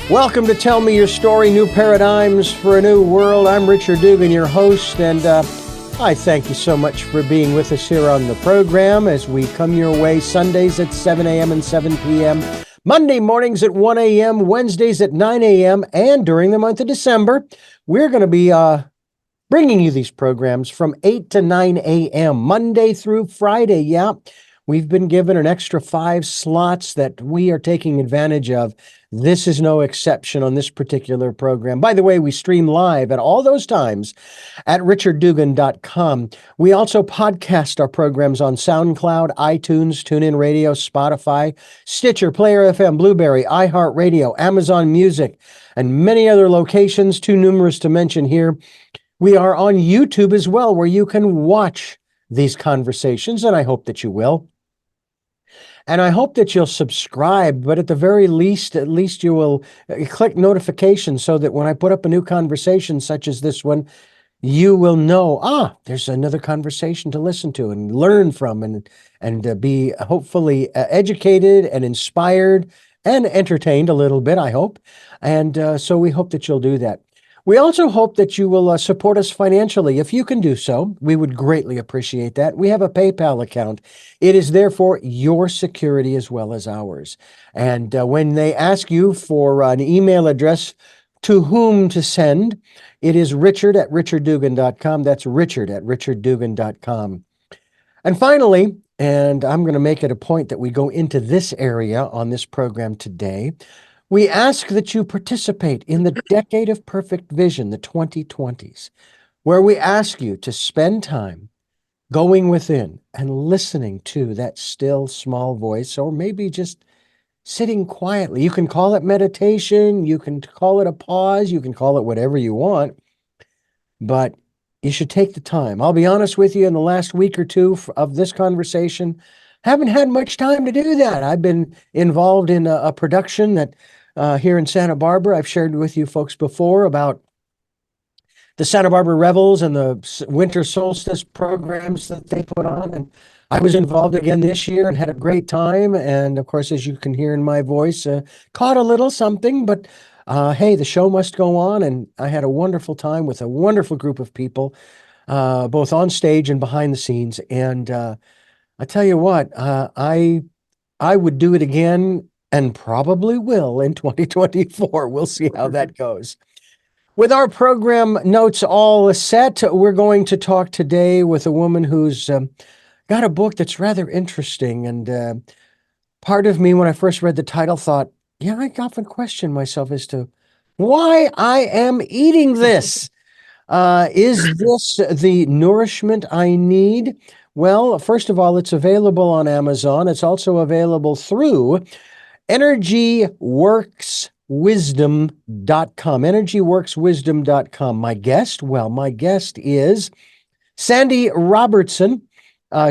Welcome to Tell Me Your Story, New Paradigms for a New World. I'm Richard Dugan, your host, and I thank you so much for being with us here on the program as we come your way Sundays at 7 a.m. and 7 p.m., Monday mornings at 1 a.m., Wednesdays at 9 a.m., and during the month of December, we're going to be bringing you these programs from 8 to 9 a.m., Monday through Friday. Yeah, we've been given an extra 5 slots that we are taking advantage of. This is no exception on this particular program. By the way, we stream live at all those times at richarddugan.com. We also podcast our programs on SoundCloud, iTunes, TuneIn Radio, Spotify, Stitcher, Player FM, Blueberry, iHeartRadio, Amazon Music, and many other locations, too numerous to mention here. We are on YouTube as well, where you can watch these conversations, and I hope that you will. And I hope that you'll subscribe, but at the very least, at least you will click notifications so that when I put up a new conversation such as this one, you will know, there's another conversation to listen to and learn from and be hopefully educated and inspired and entertained a little bit, I hope. And so we hope that you'll do that. We also hope that you will support us financially. If you can do so, we would greatly appreciate that. We have a PayPal account. It is therefore your security as well as ours. And when they ask you for an email address to whom to send, it is richard@richarddugan.com. That's richard@richarddugan.com. And finally, and I'm going to make it a point that we go into this area on this program today, we ask that you participate in the Decade of Perfect Vision, the 2020s, where we ask you to spend time going within and listening to that still small voice, or maybe just sitting quietly. You can call it meditation, you can call it a pause, you can call it whatever you want, but you should take the time. I'll be honest with you, in the last week or two of this conversation, haven't had much time to do that. I've been involved in a production that here in Santa Barbara. I've shared with you folks before about the Santa Barbara Revels and the winter solstice programs that they put on. And I was involved again this year and had a great time. And of course, as you can hear in my voice, caught a little something, but hey, the show must go on. And I had a wonderful time with a wonderful group of people, both on stage and behind the scenes. And I tell you what, I would do it again and probably will in 2024. We'll see how that goes. With our program notes all set, we're going to talk today with a woman who's got a book that's rather interesting. And part of me, when I first read the title, thought, yeah, I often question myself as to why I am eating this. Is this the nourishment I need? Well, first of all, it's available on Amazon. It's also available through EnergyWorksWisdom.com. EnergyWorksWisdom.com. My guest is Sandy Robertson.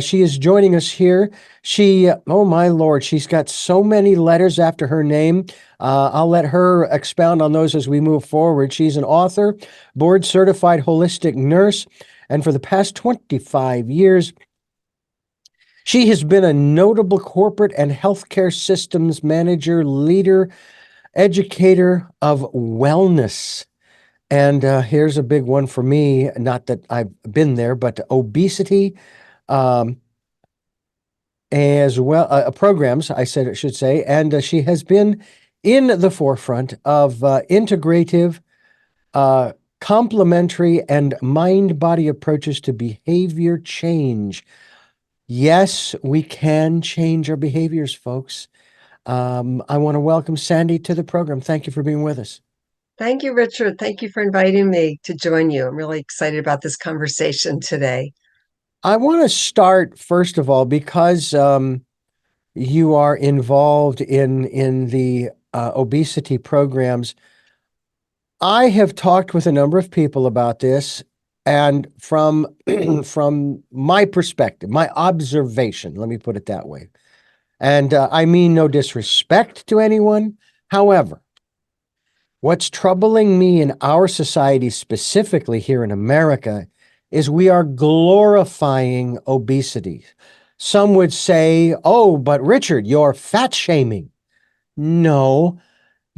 She is joining us here. She, oh my Lord, she's got so many letters after her name. I'll let her expound on those as we move forward. She's an author, board-certified holistic nurse, and for the past 25 years, she has been a notable corporate and healthcare systems manager, leader, educator of wellness. And here's a big one for me, not that I've been there, but obesity, as well, programs, I should say. And she has been in the forefront of integrative, complementary, and mind-body approaches to behavior change. Yes, we can change our behaviors, folks. I want to welcome Sandy to the program. Thank you for being with us. Thank you, Richard. Thank you for inviting me to join you. I'm really excited about this conversation today. I want to start, first of all, because you are involved in the obesity programs. I have talked with a number of people about this. And from my perspective, my observation, let me put it that way, and I mean no disrespect to anyone. However, what's troubling me in our society, specifically here in America, is we are glorifying obesity. Some would say, oh, but Richard, you're fat shaming. No,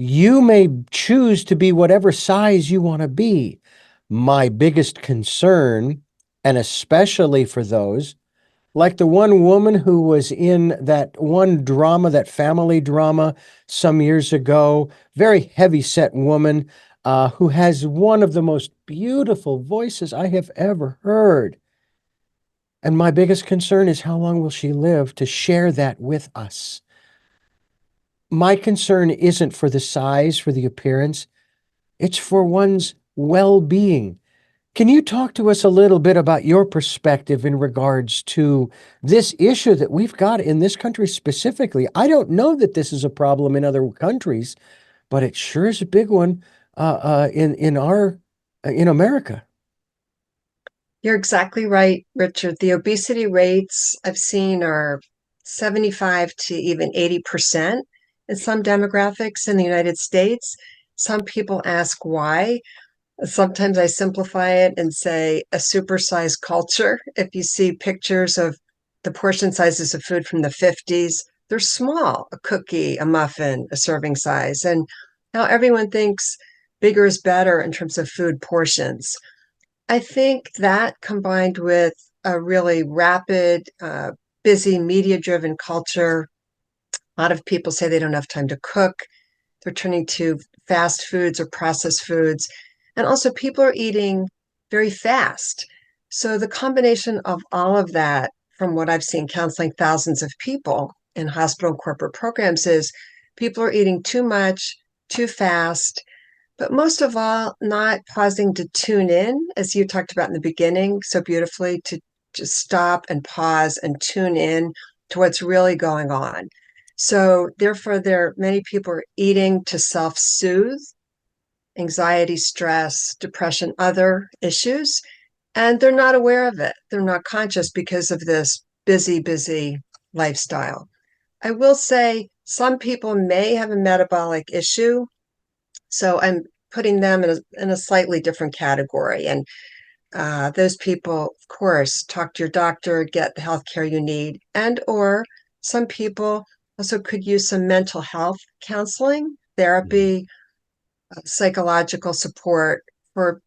You may choose to be whatever size you want to be. My biggest concern, and especially for those, like the one woman who was in that one drama, that family drama some years ago, very heavy-set woman who has one of the most beautiful voices I have ever heard. And my biggest concern is how long will she live to share that with us? My concern isn't for the size, for the appearance, it's for one's well-being. Can you talk to us a little bit about your perspective in regards to this issue that we've got in this country specifically? I don't know that this is a problem in other countries, but it sure is a big one in America. You're exactly right, Richard. The obesity rates I've seen are 75 to even 80% in some demographics in the United States. Some people ask why. Sometimes I simplify it and say a supersized culture. If you see pictures of the portion sizes of food from the 50s, they're small, a cookie, a muffin, a serving size. And now everyone thinks bigger is better in terms of food portions. I think that combined with a really rapid, busy, media driven culture, a lot of people say they don't have time to cook. They're turning to fast foods or processed foods. And also, people are eating very fast. So, the combination of all of that, from what I've seen counseling thousands of people in hospital and corporate programs, is people are eating too much, too fast, but most of all, not pausing to tune in, as you talked about in the beginning so beautifully, to just stop and pause and tune in to what's really going on. So, therefore, many people are eating to self-soothe anxiety, stress, depression, other issues, and they're not aware of it. They're not conscious because of this busy, busy lifestyle. I will say some people may have a metabolic issue, so I'm putting them in a slightly different category. And those people, of course, talk to your doctor, get the health care you need, and or some people also could use some mental health counseling, therapy, psychological support for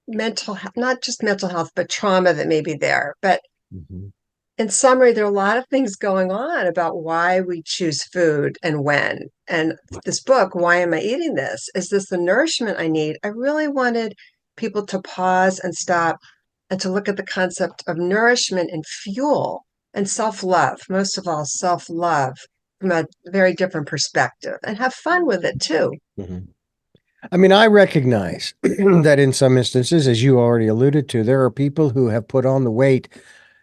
mental health, not just mental health, but trauma that may be there. But Mhm. in summary, there are a lot of things going on about why we choose food and when. And this book, Why Am I Eating This? Is this the nourishment I need? I really wanted people to pause and stop and to look at the concept of nourishment and fuel and self-love, most of all, self-love from a very different perspective and have fun with it too. Mhm. I mean, I recognize that in some instances, as you already alluded to, there are people who have put on the weight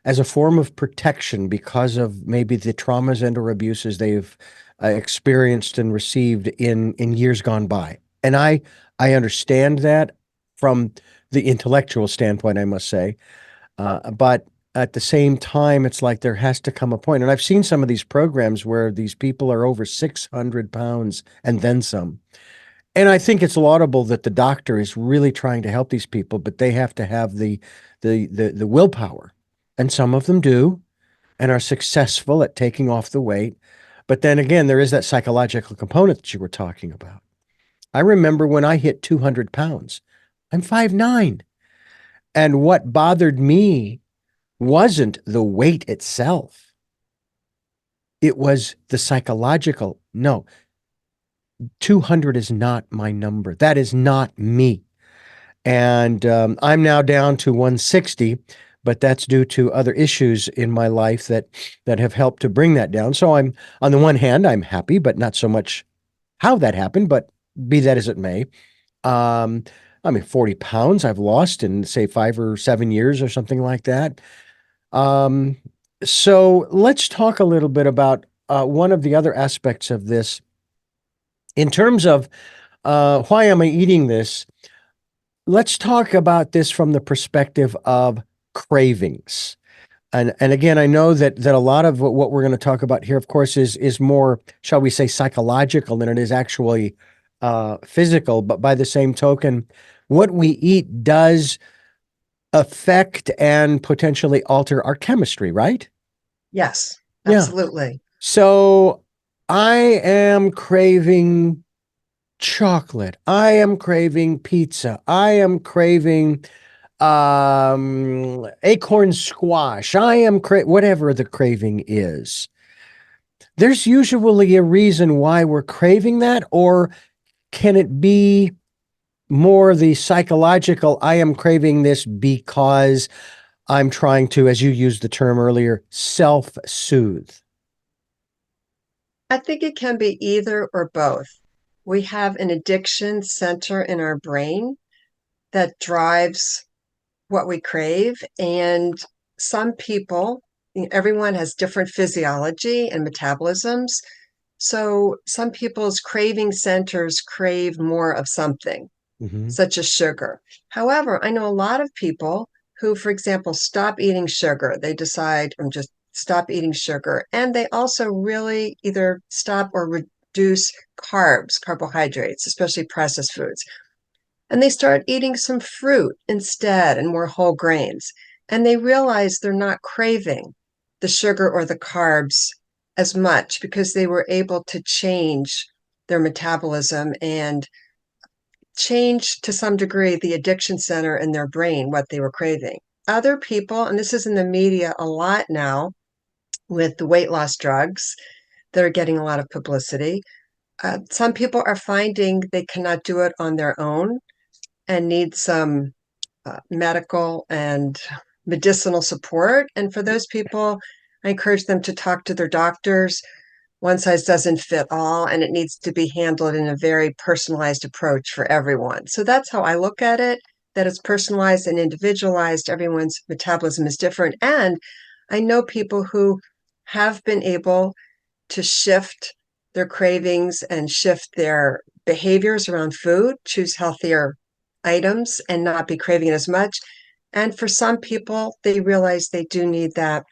as a form of protection because of maybe the traumas and or abuses they've experienced and received in years gone by. And I understand that from the intellectual standpoint, I must say. But at the same time, it's like there has to come a point. And I've seen some of these programs where these people are over 600 pounds and then some. And I think it's laudable that the doctor is really trying to help these people, but they have to have the willpower. And some of them do and are successful at taking off the weight. But then again, there is that psychological component that you were talking about. I remember when I hit 200 pounds, I'm 5'9". And what bothered me wasn't the weight itself. It was the psychological. No, 200 is not my number. That is not me. And I'm now down to 160, but that's due to other issues in my life that have helped to bring that down. So I'm on the one hand, I'm happy, but not so much how that happened, but be that as it may. Um, I mean, 40 pounds I've lost in say 5 or 7 years or something like that. Um, so let's talk a little bit about one of the other aspects of this in terms of why am I eating this? Let's talk about this from the perspective of cravings. And again, I know that a lot of what we're going to talk about here, of course, is more, shall we say, psychological than it is actually physical. But by the same token, what we eat does affect and potentially alter our chemistry, right? Yes, Yeah. absolutely. So I am craving chocolate. I am craving pizza. I am craving acorn squash. I am whatever the craving is. There's usually a reason why we're craving that, or can it be more the psychological, I am craving this because I'm trying to, as you used the term earlier, self-soothe? I think it can be either or both. We have an addiction center in our brain that drives what we crave. And some people, everyone has different physiology and metabolisms. So some people's craving centers crave more of something, Mm-hmm. such as sugar. However, I know a lot of people who, for example, stop eating sugar. They decide, I'm just stop eating sugar. And they also really either stop or reduce carbs, carbohydrates, especially processed foods. And they start eating some fruit instead and more whole grains. And they realize they're not craving the sugar or the carbs as much because they were able to change their metabolism and change to some degree the addiction center in their brain, what they were craving. Other people, and this is in the media a lot now with the weight loss drugs that are getting a lot of publicity, some people are finding they cannot do it on their own and need some medical and medicinal support. And for those people, I encourage them to talk to their doctors. One size doesn't fit all, and it needs to be handled in a very personalized approach for everyone. So that's how I look at it, that it's personalized and individualized. Everyone's metabolism is different. And I know people who have been able to shift their cravings and shift their behaviors around food, choose healthier items and not be craving it as much. And for some people, they realize they do need that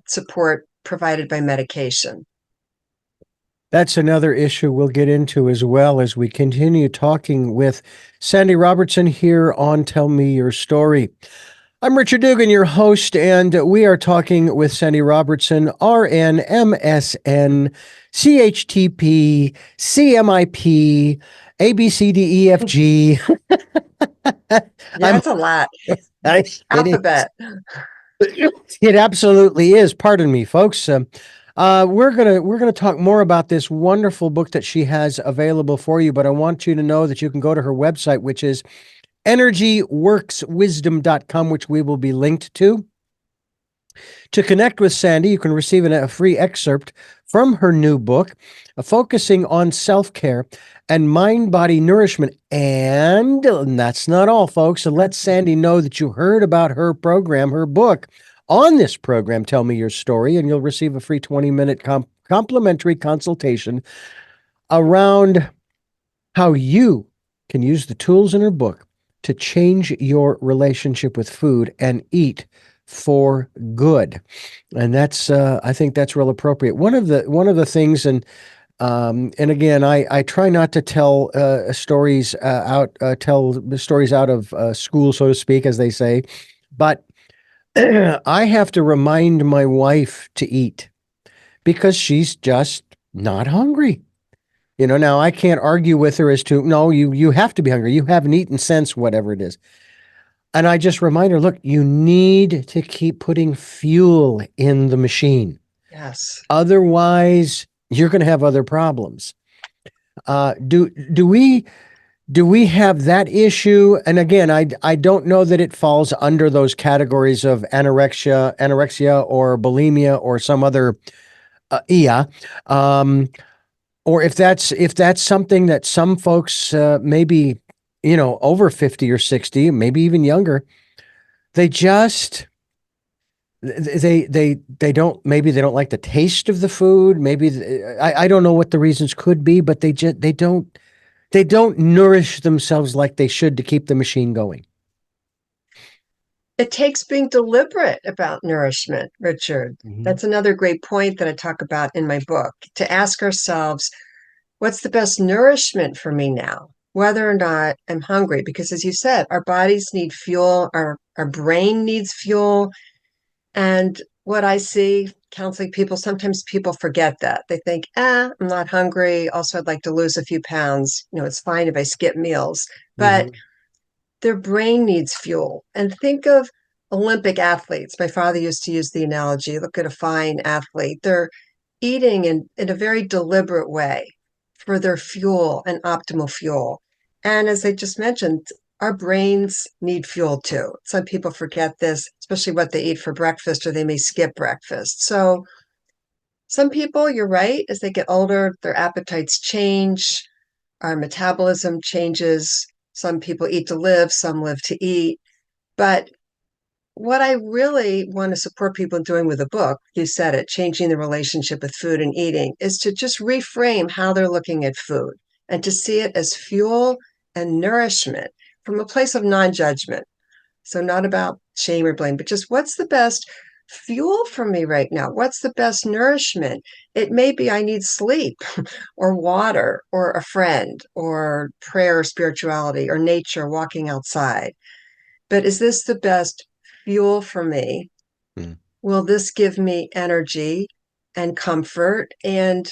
support provided by medication. That's another issue we'll get into as well as we continue talking with Sandy Robertson here on Tell Me Your Story. I'm Richard Dugan, your host, and we are talking with Sandy Robertson, RN, MSN, CHTP, CMIP, ABCDEFG. Yeah, I'm, it's a lot. it is. Alphabet. It absolutely is. Pardon me, folks. We're gonna talk more about this wonderful book that she has available for you, but I want you to know that you can go to her website, which is energyworkswisdom.com, which we will be linked to. To connect with Sandy, you can receive a free excerpt from her new book, focusing on self-care and mind-body nourishment. And that's not all, folks. So let Sandy know that you heard about her program, her book. On this program, Tell Me Your Story, and you'll receive a free 20-minute complimentary consultation around how you can use the tools in her book to change your relationship with food and eat for good. And that's I think that's real appropriate. One of the things, and again, I try not to tell stories tell the stories out of school, so to speak, as they say, but I have to remind my wife to eat because she's just not hungry. Now I can't argue with her as to, no, you have to be hungry. You haven't eaten since whatever it is. And I just remind her, look, you need to keep putting fuel in the machine. Yes. Otherwise, you're going to have other problems. Do we have that issue? And again, I don't know that it falls under those categories of anorexia or bulimia or some other IA. Or if that's something that some folks maybe over 50 or 60, maybe even younger, they just they don't, maybe they don't like the taste of the food, maybe I don't know what the reasons could be, but they don't nourish themselves like they should to keep the machine going. It takes being deliberate about nourishment, Richard. Mhm. That's another great point that I talk about in my book, to ask ourselves, what's the best nourishment for me now, whether or not I'm hungry? Because as you said, our bodies need fuel, our brain needs fuel. And what I see counseling people, sometimes people forget that. They think, I'm not hungry. Also, I'd like to lose a few pounds. It's fine if I skip meals. But Hmm. their brain needs fuel. And think of Olympic athletes. My father used to use the analogy, look at a fine athlete. They're eating in a very deliberate way for their fuel and optimal fuel. And as I just mentioned, our brains need fuel too. Some people forget this, especially what they eat for breakfast, or they may skip breakfast. So some people, you're right, as they get older, their appetites change, our metabolism changes. Some people eat to live, some live to eat. But what I really want to support people in doing with the book, you said it, changing the relationship with food and eating, is to just reframe how they're looking at food and to see it as fuel and nourishment from a place of non-judgment. So not about shame or blame, but just what's the best fuel for me right now? What's the best nourishment? It may be I need sleep or water or a friend or prayer or spirituality or nature, walking outside. But is this the best fuel for me? Mm. Will this give me energy and comfort? And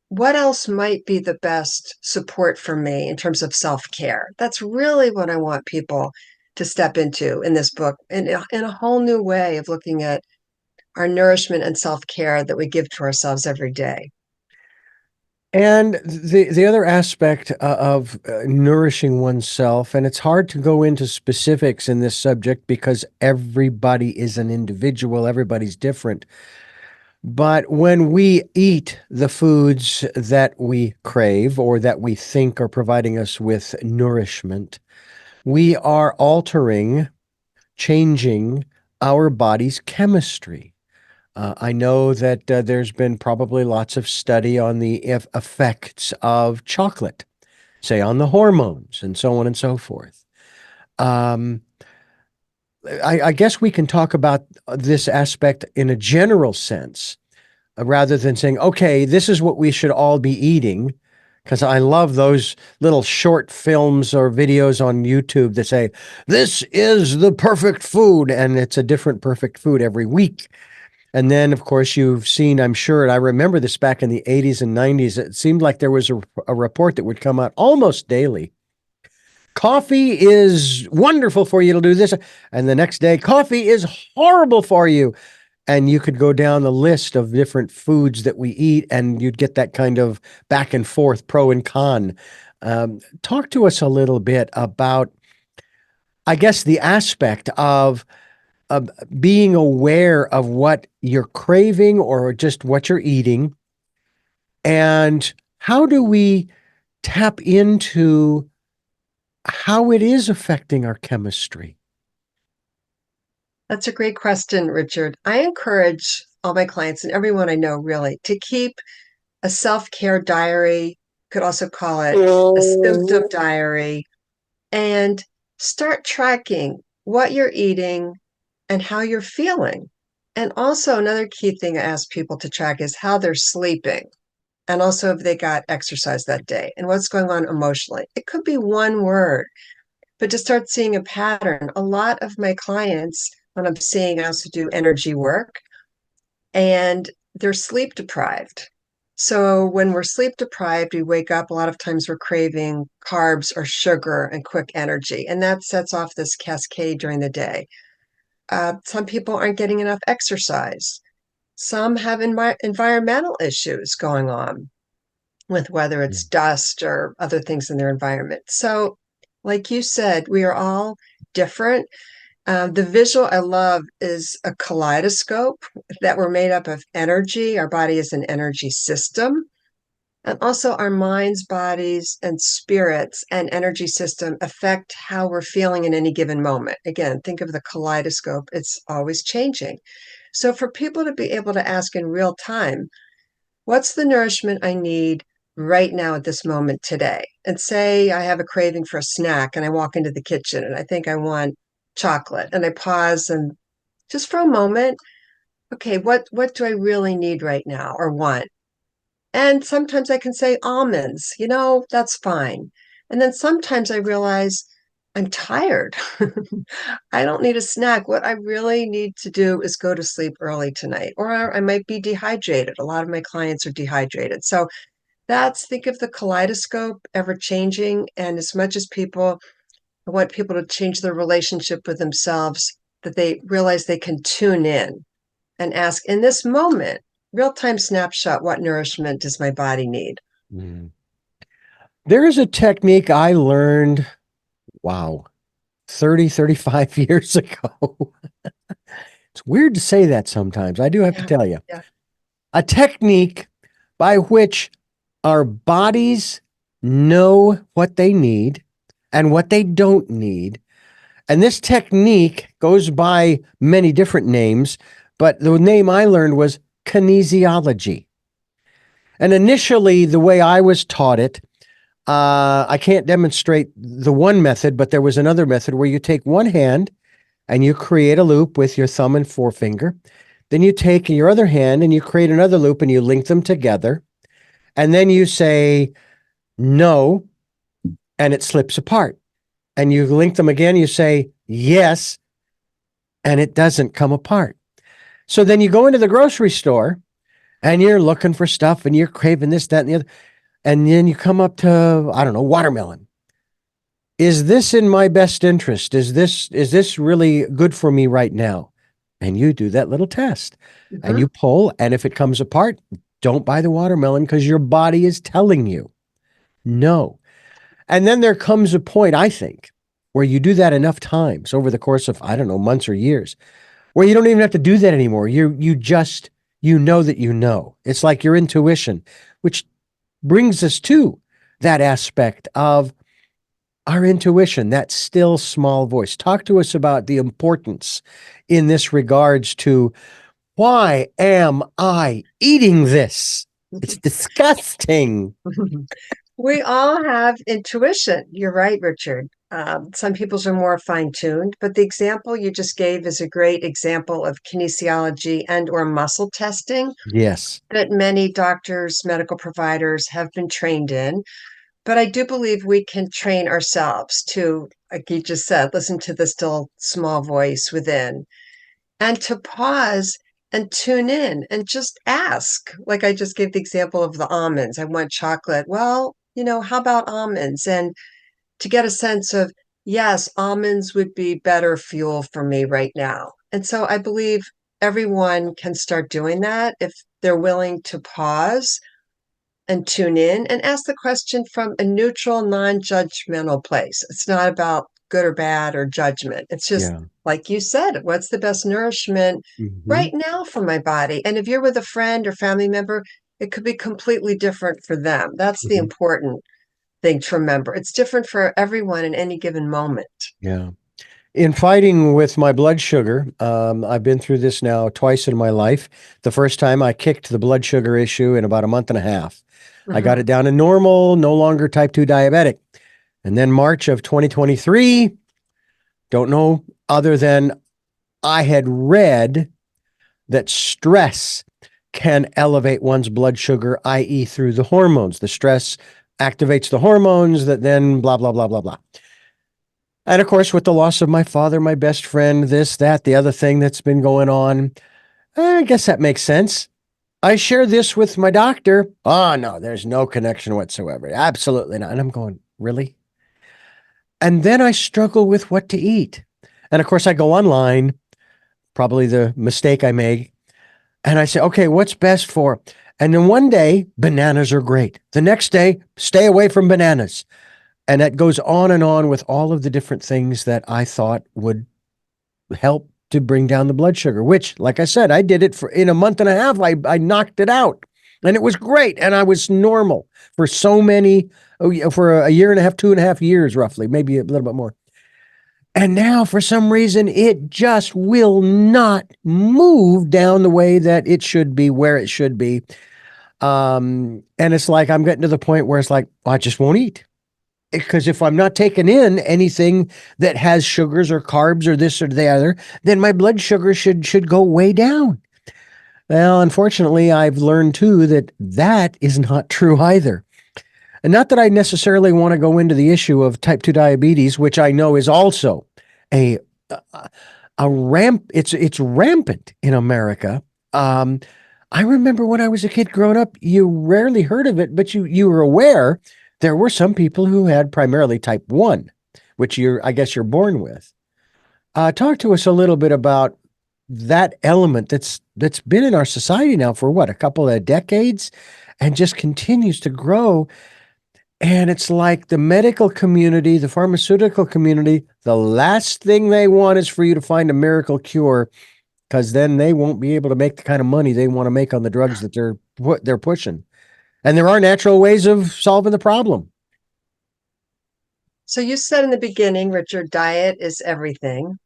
what else might be the best support for me in terms of self-care? That's really what I want people to step into in this book, in a whole new way of looking at our nourishment and self-care that we give to ourselves every day. And the other aspect of nourishing oneself, and it's hard to go into specifics in this subject because everybody is an individual, everybody's different. But when we eat the foods that we crave or that we think are providing us with nourishment, we are altering, changing our body's chemistry. I know that there's been probably lots of study on the effects of chocolate, say on the hormones and so on and so forth. Um, I guess we can talk about this aspect in a general sense rather than saying, okay, this is what we should all be eating. Because I love those little short films or videos on YouTube that say, this is the perfect food. And it's a different perfect food every week. And then, of course, you've seen, I'm sure, and I remember this back in the 80s and 90s, it seemed like there was a report that would come out almost daily. Coffee is wonderful for you to do this. And the next day, coffee is horrible for you. And you could go down the list of different foods that we eat, and you'd get that kind of back and forth, pro and con. Talk to us a little bit about, I guess, the aspect of being aware of what you're craving or just what you're eating, and how do we tap into how it is affecting our chemistry? That's a great question, Richard. I encourage all my clients and everyone I know really to keep a self-care diary, could also call it a symptom diary, and start tracking what you're eating and how you're feeling. And also, another key thing I ask people to track is how they're sleeping, and also if they got exercise that day and what's going on emotionally. It could be one word, but to start seeing a pattern. A lot of my clients, when I'm seeing, I also do energy work, and they're sleep deprived. So when we're sleep deprived, we wake up, a lot of times we're craving carbs or sugar and quick energy, and that sets off this cascade during the day. Some people aren't getting enough exercise. Some have environmental issues going on with whether it's dust or other things in their environment. So, like you said, we are all different. The visual I love is a kaleidoscope that we're made up of energy. Our body is an energy system. And also, our minds, bodies, and spirits and energy system affect how we're feeling in any given moment. Again, think of the kaleidoscope, it's always changing. So, for people to be able to ask in real time, what's the nourishment I need right now at this moment today? And say I have a craving for a snack and I walk into the kitchen and I think I want chocolate, and I pause and just for a moment, okay, what do I really need right now or want? And sometimes I can say almonds, that's fine. And then sometimes I realize I'm tired. I don't need a snack. What I really need to do is go to sleep early tonight, or I might be dehydrated. A lot of my clients are dehydrated. So think of the kaleidoscope ever changing. And as much as I want people to change their relationship with themselves, that they realize they can tune in and ask in this moment, real time snapshot, what nourishment does my body need? Mm. There is a technique I learned, wow, 30, 35 years ago. It's weird to say that sometimes. I do have to Yeah. tell you. Yeah. A technique by which our bodies know what they need and what they don't need. And this technique goes by many different names, but the name I learned was kinesiology. And initially, the way I was taught it, I can't demonstrate the one method, but there was another method where you take one hand and you create a loop with your thumb and forefinger. Then you take your other hand and you create another loop and you link them together. And then you say no, and it slips apart. And you link them again, you say yes, and it doesn't come apart. So then you go into the grocery store and you're looking for stuff and you're craving this, that, and the other. And then you come up to, I don't know, watermelon. Is this in my best interest? Is this really good for me right now? And you do that little test and Mhm. you pull, and if it comes apart, don't buy the watermelon because your body is telling you no. And then there comes a point, I think, where you do that enough times over the course of, I don't know, months or years, where you don't even have to do that anymore. You just you know that you know. It's like your intuition, which brings us to that aspect of our intuition, that still small voice. Talk to us about the importance in this regards to why am I eating this? It's disgusting. We all have intuition. You're right, Richard. Some people's are more fine-tuned, but the example you just gave is a great example of kinesiology and or muscle testing Yes. that many doctors, medical providers have been trained in. But I do believe we can train ourselves to, like you just said, listen to the still small voice within and to pause and tune in and just ask. Like I just gave the example of the almonds. I want chocolate. Well, how about almonds? And to get a sense of, yes, almonds would be better fuel for me right now. And so I believe everyone can start doing that if they're willing to pause and tune in and ask the question from a neutral, non judgmental place. It's not about good or bad or judgment. It's just, Yeah. like you said, what's the best nourishment Hmm. right now for my body? And if you're with a friend or family member, it could be completely different for them. That's the Hmm. important thing to remember. It's different for everyone in any given moment. Yeah. In fighting with my blood sugar, I've been through this now twice in my life. The first time I kicked the blood sugar issue in about a month and a half. I got Mhm. it down to normal, no longer type 2 diabetic. And then March of 2023, don't know other than I had read that stress can elevate one's blood sugar, i.e., through the hormones. The stress activates the hormones that then blah, blah, blah, blah, blah. And of course, with the loss of my father, my best friend, this, that, the other thing that's been going on, I guess that makes sense. I share this with my doctor. Oh, no, there's no connection whatsoever. Absolutely not. And I'm going, really? And then I struggle with what to eat. And of course, I go online, probably the mistake I make, and I say, okay, what's best for? And then one day, bananas are great. The next day, stay away from bananas. And that goes on and on with all of the different things that I thought would help to bring down the blood sugar, which, like I said, I did it for in a month and a half. I knocked it out and it was great. And I was normal for for a year and a half, 2.5 years, roughly, maybe a little bit more. And now for some reason, it just will not move down the way that it should be, where it should be. And it's like, I'm getting to the point where it's like, I just won't eat. Because if I'm not taking in anything that has sugars or carbs or this or the other, then my blood sugar should go way down. Well, unfortunately, I've learned too that that is not true either. And not that I necessarily want to go into the issue of type 2 diabetes, which I know is also a it's rampant in America. Um, I remember when I was a kid growing up, you rarely heard of it, but you were aware there were some people who had primarily type 1, which I guess you're born with. Talk to us a little bit about that element that's been in our society now for what, a couple of decades, and just continues to grow. And it's like the medical community, the pharmaceutical community, the last thing they want is for you to find a miracle cure, because then they won't be able to make the kind of money they want to make on the drugs that they're pushing. And there are natural ways of solving the problem. So you said in the beginning, Richard, diet is everything.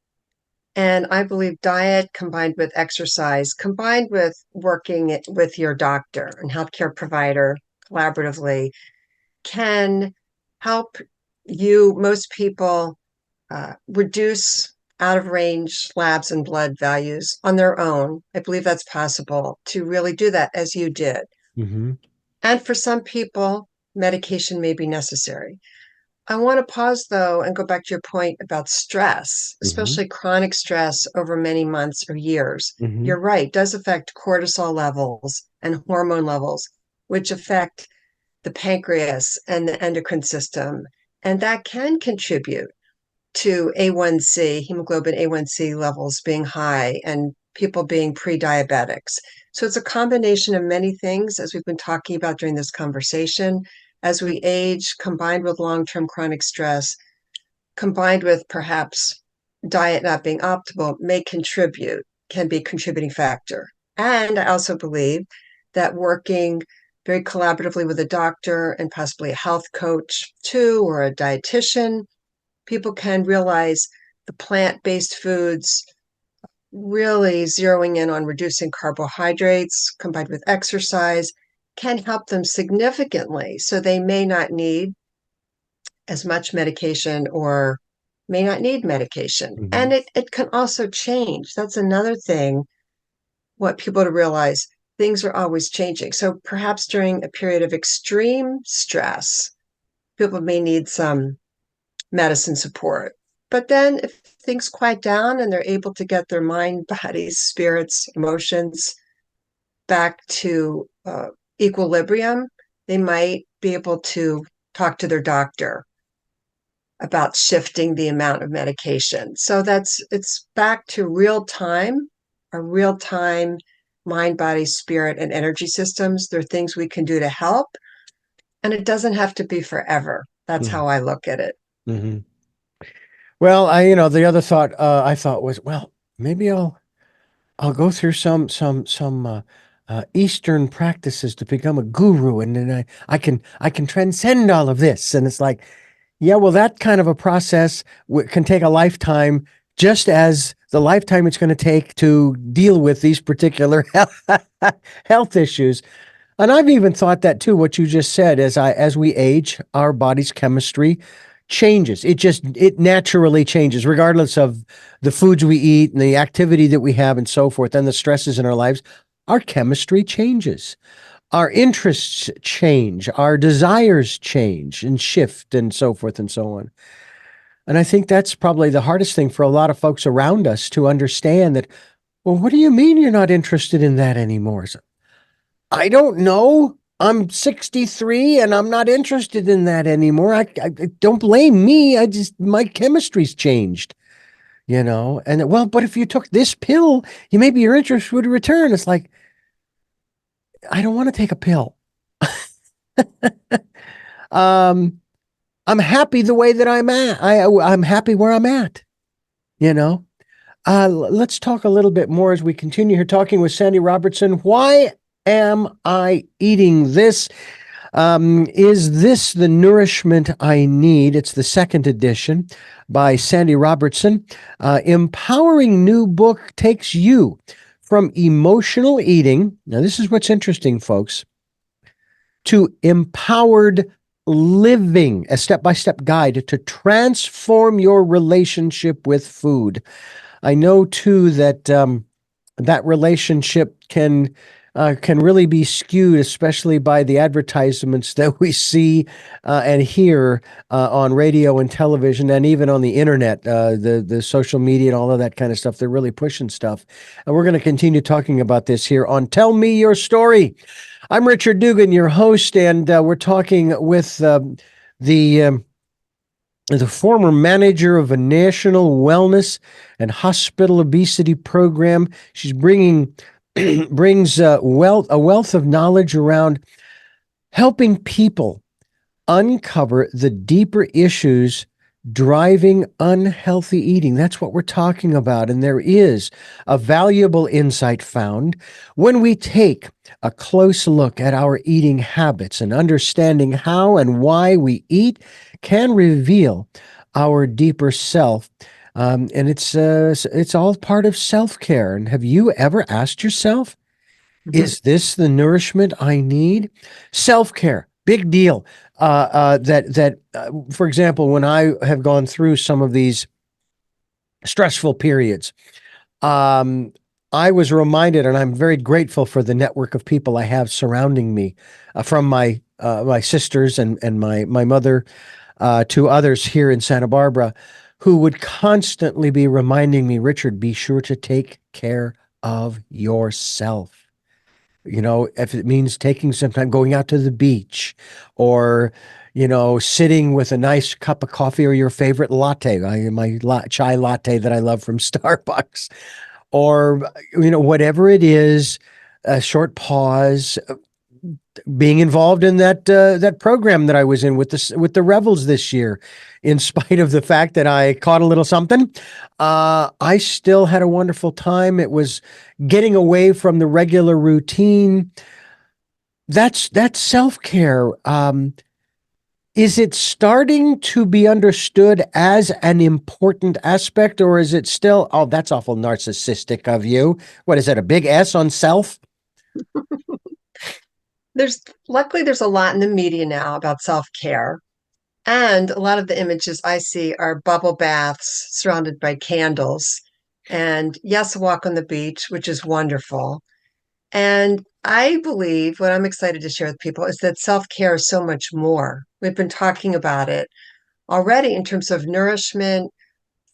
And I believe diet combined with exercise, combined with working with your doctor and healthcare provider collaboratively, can help most people, reduce out of range labs and blood values on their own. I believe that's possible to really do that as you did. Mm-hmm. And for some people, medication may be necessary. I want to pause though and go back to your point about stress, Mm-hmm. especially chronic stress over many months or years. Mm-hmm. You're right, does affect cortisol levels and hormone levels, which affect the pancreas and the endocrine system. And that can contribute to A1C, hemoglobin A1C levels being high and people being pre-diabetics. So it's a combination of many things, as we've been talking about during this conversation. As we age, combined with long-term chronic stress, combined with perhaps diet not being optimal, can be a contributing factor. And I also believe that working very collaboratively with a doctor and possibly a health coach too, or a dietitian, people can realize the plant-based foods, really zeroing in on reducing carbohydrates combined with exercise, can help them significantly. So they may not need as much medication or may not need medication. Mm-hmm. And it can also change. That's another thing, what people to realize, things are always changing. So perhaps during a period of extreme stress, people may need some medicine support. But then if things quiet down and they're able to get their mind, bodies, spirits, emotions back to equilibrium, they might be able to talk to their doctor about shifting the amount of medication. So it's back to a real time mind, body, spirit, and energy systems. There are things we can do to help, and it doesn't have to be forever. That's Mm-hmm. how I look at it. Mm-hmm. Well, the other thought I thought was, well, maybe I'll go through some Eastern practices to become a guru, and then I can transcend all of this. And it's like, yeah, well, that kind of a process can take a lifetime, just as the lifetime it's going to take to deal with these particular health issues. And I've even thought that too, what you just said, as we age, our body's chemistry changes. It naturally changes, regardless of the foods we eat and the activity that we have and so forth, and the stresses in our lives. Our chemistry changes. Our interests change, our desires change and shift and so forth and so on. And I think that's probably the hardest thing for a lot of folks around us to understand that, well, what do you mean you're not interested in that anymore? I don't know. I'm 63 and I'm not interested in that anymore. I don't blame me. My chemistry's changed, and well, but if you took this pill, maybe your interest would return. It's like, I don't want to take a pill. Um, I'm happy the way that I'm at. I'm happy where I'm at, you know. Let's talk a little bit more as we continue here talking with Sandy Robertson. Why am I eating this? Is this the nourishment I need? It's the second edition by Sandy Robertson. Empowering new book takes you from emotional eating. Now, this is what's interesting, folks, to empowered living, a step-by-step guide to transform your relationship with food. I know too that that relationship can can really be skewed, especially by the advertisements that we see and hear on radio and television, and even on the internet, the social media and all of that kind of stuff. They're really pushing stuff, and we're going to continue talking about this here on Tell Me Your Story. I'm Richard Dugan, your host, and we're talking with the. The former manager of a national wellness and hospital obesity program. She's brings a wealth of knowledge around helping people uncover the deeper issues driving unhealthy eating. That's what we're talking about. And there is a valuable insight found when we take a close look at our eating habits, and understanding how and why we eat can reveal our deeper self. And it's all part of self-care. And have you ever asked yourself, is this the nourishment I need? Self-care, big deal. For example, when I have gone through some of these stressful periods, I was reminded, and I'm very grateful for the network of people I have surrounding me, from my sisters and my mother, to others here in Santa Barbara, who would constantly be reminding me, Richard, be sure to take care of yourself. If it means taking some time, going out to the beach, or, sitting with a nice cup of coffee or your favorite latte, chai latte that I love from Starbucks, or, whatever it is, a short pause, being involved in that program that I was in with the Rebels this year. In spite of the fact that I caught a little something, I still had a wonderful time. It was getting away from the regular routine. That's self-care. Is it starting to be understood as an important aspect, or is it still, oh, that's awful narcissistic of you? What is that, a big S on self? Luckily there's a lot in the media now about self-care. And a lot of the images I see are bubble baths surrounded by candles. And yes, a walk on the beach, which is wonderful. And I believe what I'm excited to share with people is that self-care is so much more. We've been talking about it already in terms of nourishment,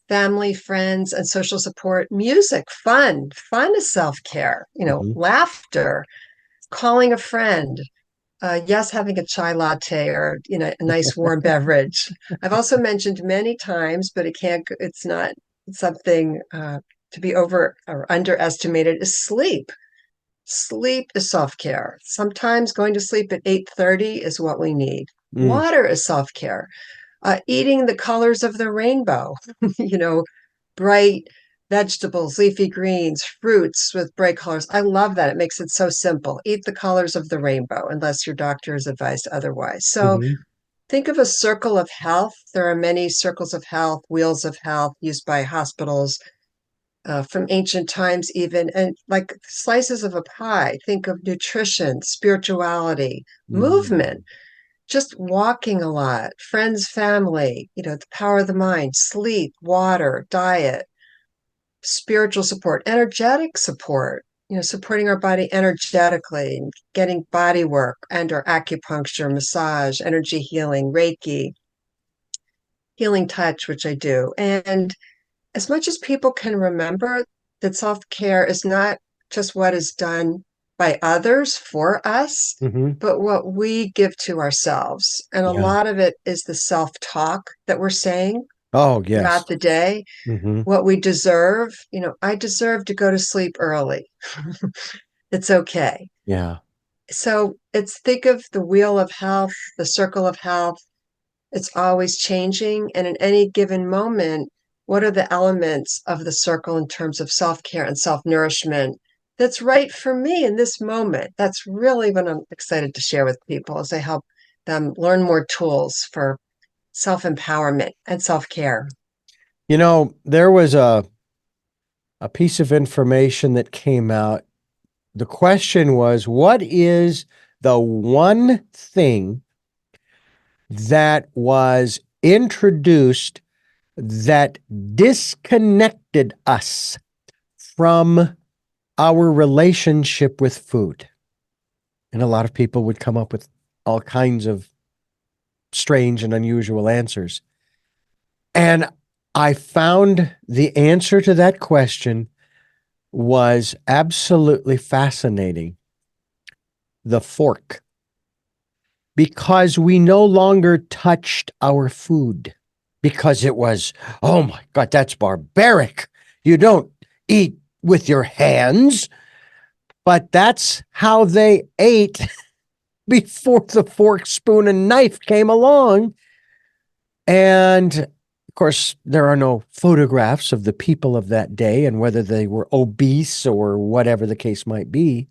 family, friends, and social support, music, fun. Fun is self-care, Mm-hmm. laughter, calling a friend. Yes, having a chai latte or a nice warm beverage. I've also mentioned many times, but it's not something to be over or underestimated, is sleep. Sleep is self-care. Sometimes going to sleep at 8:30 is what we need. Mm. Water is self-care. Eating the colors of the rainbow, bright vegetables, leafy greens, fruits with bright colors. I love that. It makes it so simple. Eat the colors of the rainbow, unless your doctor is advised otherwise. So Mm-hmm. think of a circle of health. There are many circles of health, wheels of health used by hospitals from ancient times, even, and like slices of a pie. Think of nutrition, spirituality, Mm-hmm. movement, just walking a lot, friends, family, the power of the mind, sleep, water, diet, spiritual support, energetic support, supporting our body energetically and getting body work and or acupuncture, massage, energy healing, Reiki, healing touch, which I do. And as much as people can remember that self-care is not just what is done by others for us, Mm-hmm. but what we give to ourselves. And a Yeah. lot of it is the self-talk that we're saying Oh, yes. throughout the day, Mm-hmm. what we deserve. I deserve to go to sleep early. It's okay. Yeah. So think of the wheel of health, the circle of health. It's always changing. And in any given moment, what are the elements of the circle in terms of self-care and self-nourishment that's right for me in this moment? That's really what I'm excited to share with people as I help them learn more tools for self-empowerment and self-care. There was a piece of information that came out. The question was, what is the one thing that was introduced that disconnected us from our relationship with food? And a lot of people would come up with all kinds of strange and unusual answers. And I found the answer to that question was absolutely fascinating. The fork. Because we no longer touched our food. Because it was, oh my God, that's barbaric. You don't eat with your hands. But that's how they ate before the fork, spoon, and knife came along. And of course, there are no photographs of the people of that day and whether they were obese or whatever the case might be.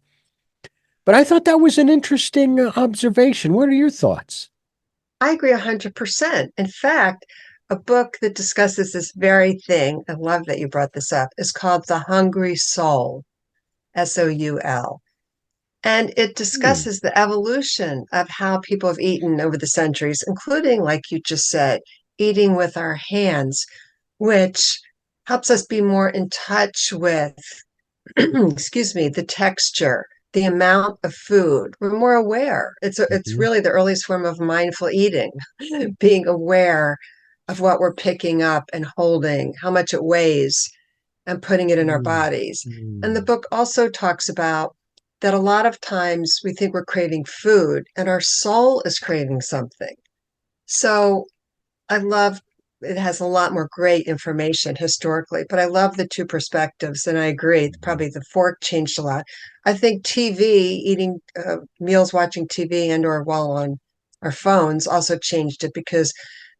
But I thought that was an interesting observation. What are your thoughts? I agree 100%. In fact, a book that discusses this very thing, I love that you brought this up, is called The Hungry Soul, Soul. And it Hmm. discusses the evolution of how people have eaten over the centuries, including, like you just said, eating with our hands, which helps us be more in touch with, excuse me, the texture, the amount of food. We're more aware. It's Mhm. really the earliest form of mindful eating, being aware of what we're picking up and holding, how much it weighs, and putting it in our Mm. bodies. And the Mm. book also talks about that a lot of times we think we're craving food and our soul is craving something. So I love it has a lot more great information historically, but I love the two perspectives, and I agree. Probably the fork changed a lot. I think TV, eating meals, watching TV, and/or while on our phones, also changed it because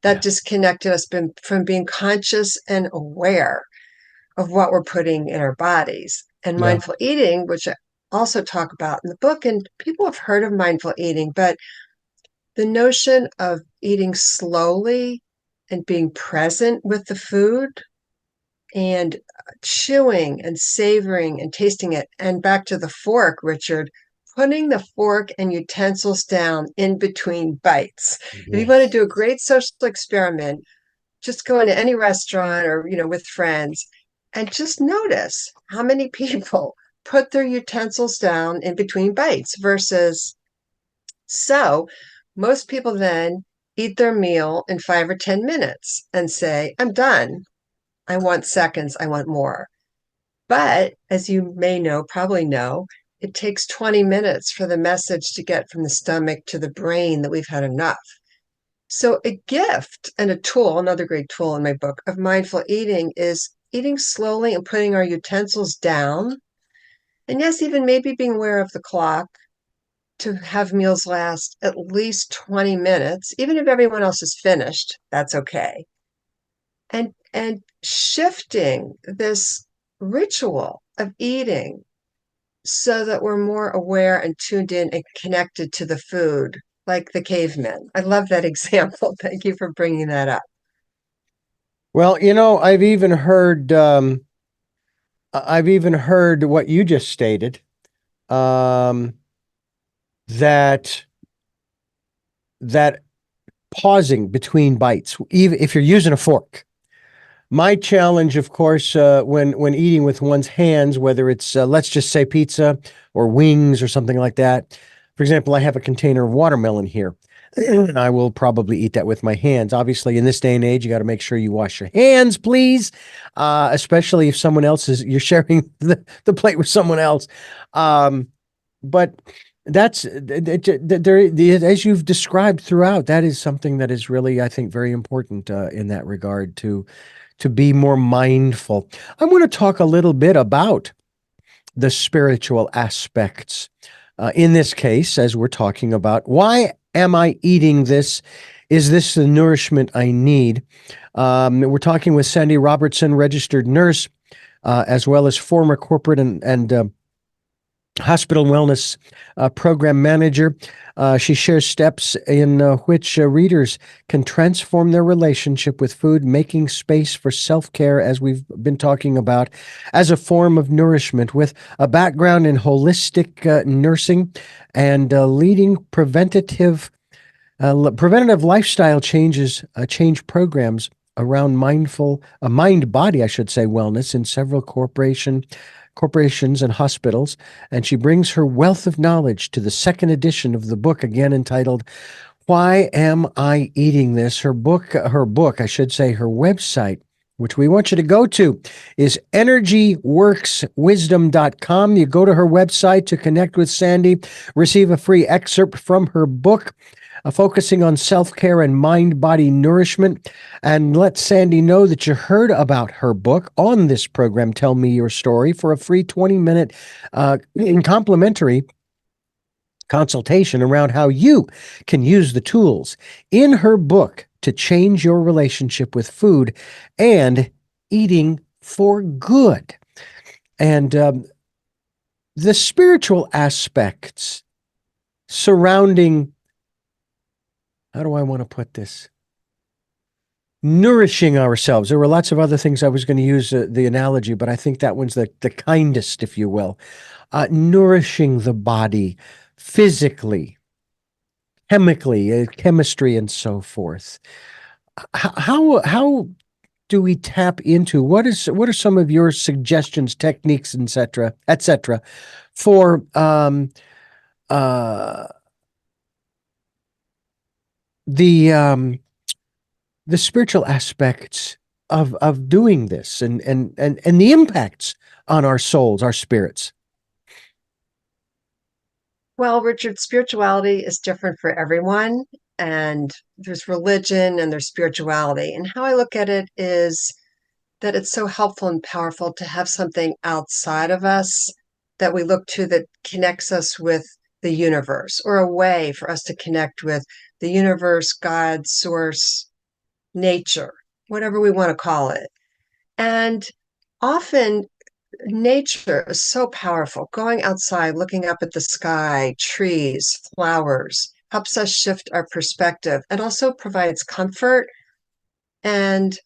that Yeah. disconnected us from being conscious and aware of what we're putting in our bodies. And Yeah. mindful eating, which I also talk about in the book, and people have heard of mindful eating, but the notion of eating slowly and being present with the food and chewing and savoring and tasting it. And back to the fork, Richard, putting the fork and utensils down in between bites. If you want to Yes. do a great social experiment, just go into any restaurant or, with friends and just notice how many people put their utensils down in between bites versus so most people then eat their meal in 5 or 10 minutes and say, I'm done. I want seconds. I want more. But as you may know, probably know, it takes 20 minutes for the message to get from the stomach to the brain that we've had enough. So, a gift and a tool, another great tool in my book of mindful eating is eating slowly and putting our utensils down. And yes, even maybe being aware of the clock to have meals last at least 20 minutes, even if everyone else is finished, that's okay. And shifting this ritual of eating so that we're more aware and tuned in and connected to the food, like the cavemen. I love that example. Thank you for bringing that up. Well, I've even heard what you just stated, um, that that pausing between bites, even if you're using a fork. My challenge, of course, when eating with one's hands, whether it's let's just say pizza or wings or something like that. For example, I have a container of watermelon here. And I will probably eat that with my hands. Obviously, in this day and age, you got to make sure you wash your hands, please. Especially if you're sharing the plate with someone else. Um, but that's as you've described throughout, that is something that is really, I think, very important in that regard to be more mindful. I want to talk a little bit about the spiritual aspects. In this case, as we're talking about, why am I eating this? Is this the nourishment I need? We're talking with Sandy Robertson, registered nurse, as well as former corporate and hospital wellness program manager. She shares steps in which readers can transform their relationship with food, making space for self care, as we've been talking about, as a form of nourishment, with a background in holistic nursing and leading preventative lifestyle change programs around mind body, I should say, wellness in several corporation corporations and hospitals, and she brings her wealth of knowledge to the second edition of the book, again entitled Why Am I Eating This? Her book, I should say, her website, which we want you to go to, is energyworkswisdom.com. You go to her website to connect with Sandy, receive a free excerpt from her book, focusing on self-care and mind-body nourishment. And let Sandy know that you heard about her book on this program, Tell Me Your Story, for a free 20-minute complimentary consultation around how you can use the tools in her book to change your relationship with food and eating for good. And the spiritual aspects surrounding, how do I want to put this? Nourishing ourselves. There were lots of other things I was going to use the analogy, but I think that one's the kindest, if you will. Nourishing the body physically, chemically, chemistry, and so forth. How do we tap into what are some of your suggestions, techniques, etc., for the spiritual aspects of doing this and the impacts on our souls, our spirits? Well, Richard, spirituality is different for everyone, and there's religion and there's spirituality. And how I look at it is that it's so helpful and powerful to have something outside of us that we look to that connects us with the universe, or a way for us to connect with the universe, God, source, nature, whatever we want to call it. And often nature is so powerful. Going outside, looking up at the sky, trees, flowers, helps us shift our perspective and also provides comfort and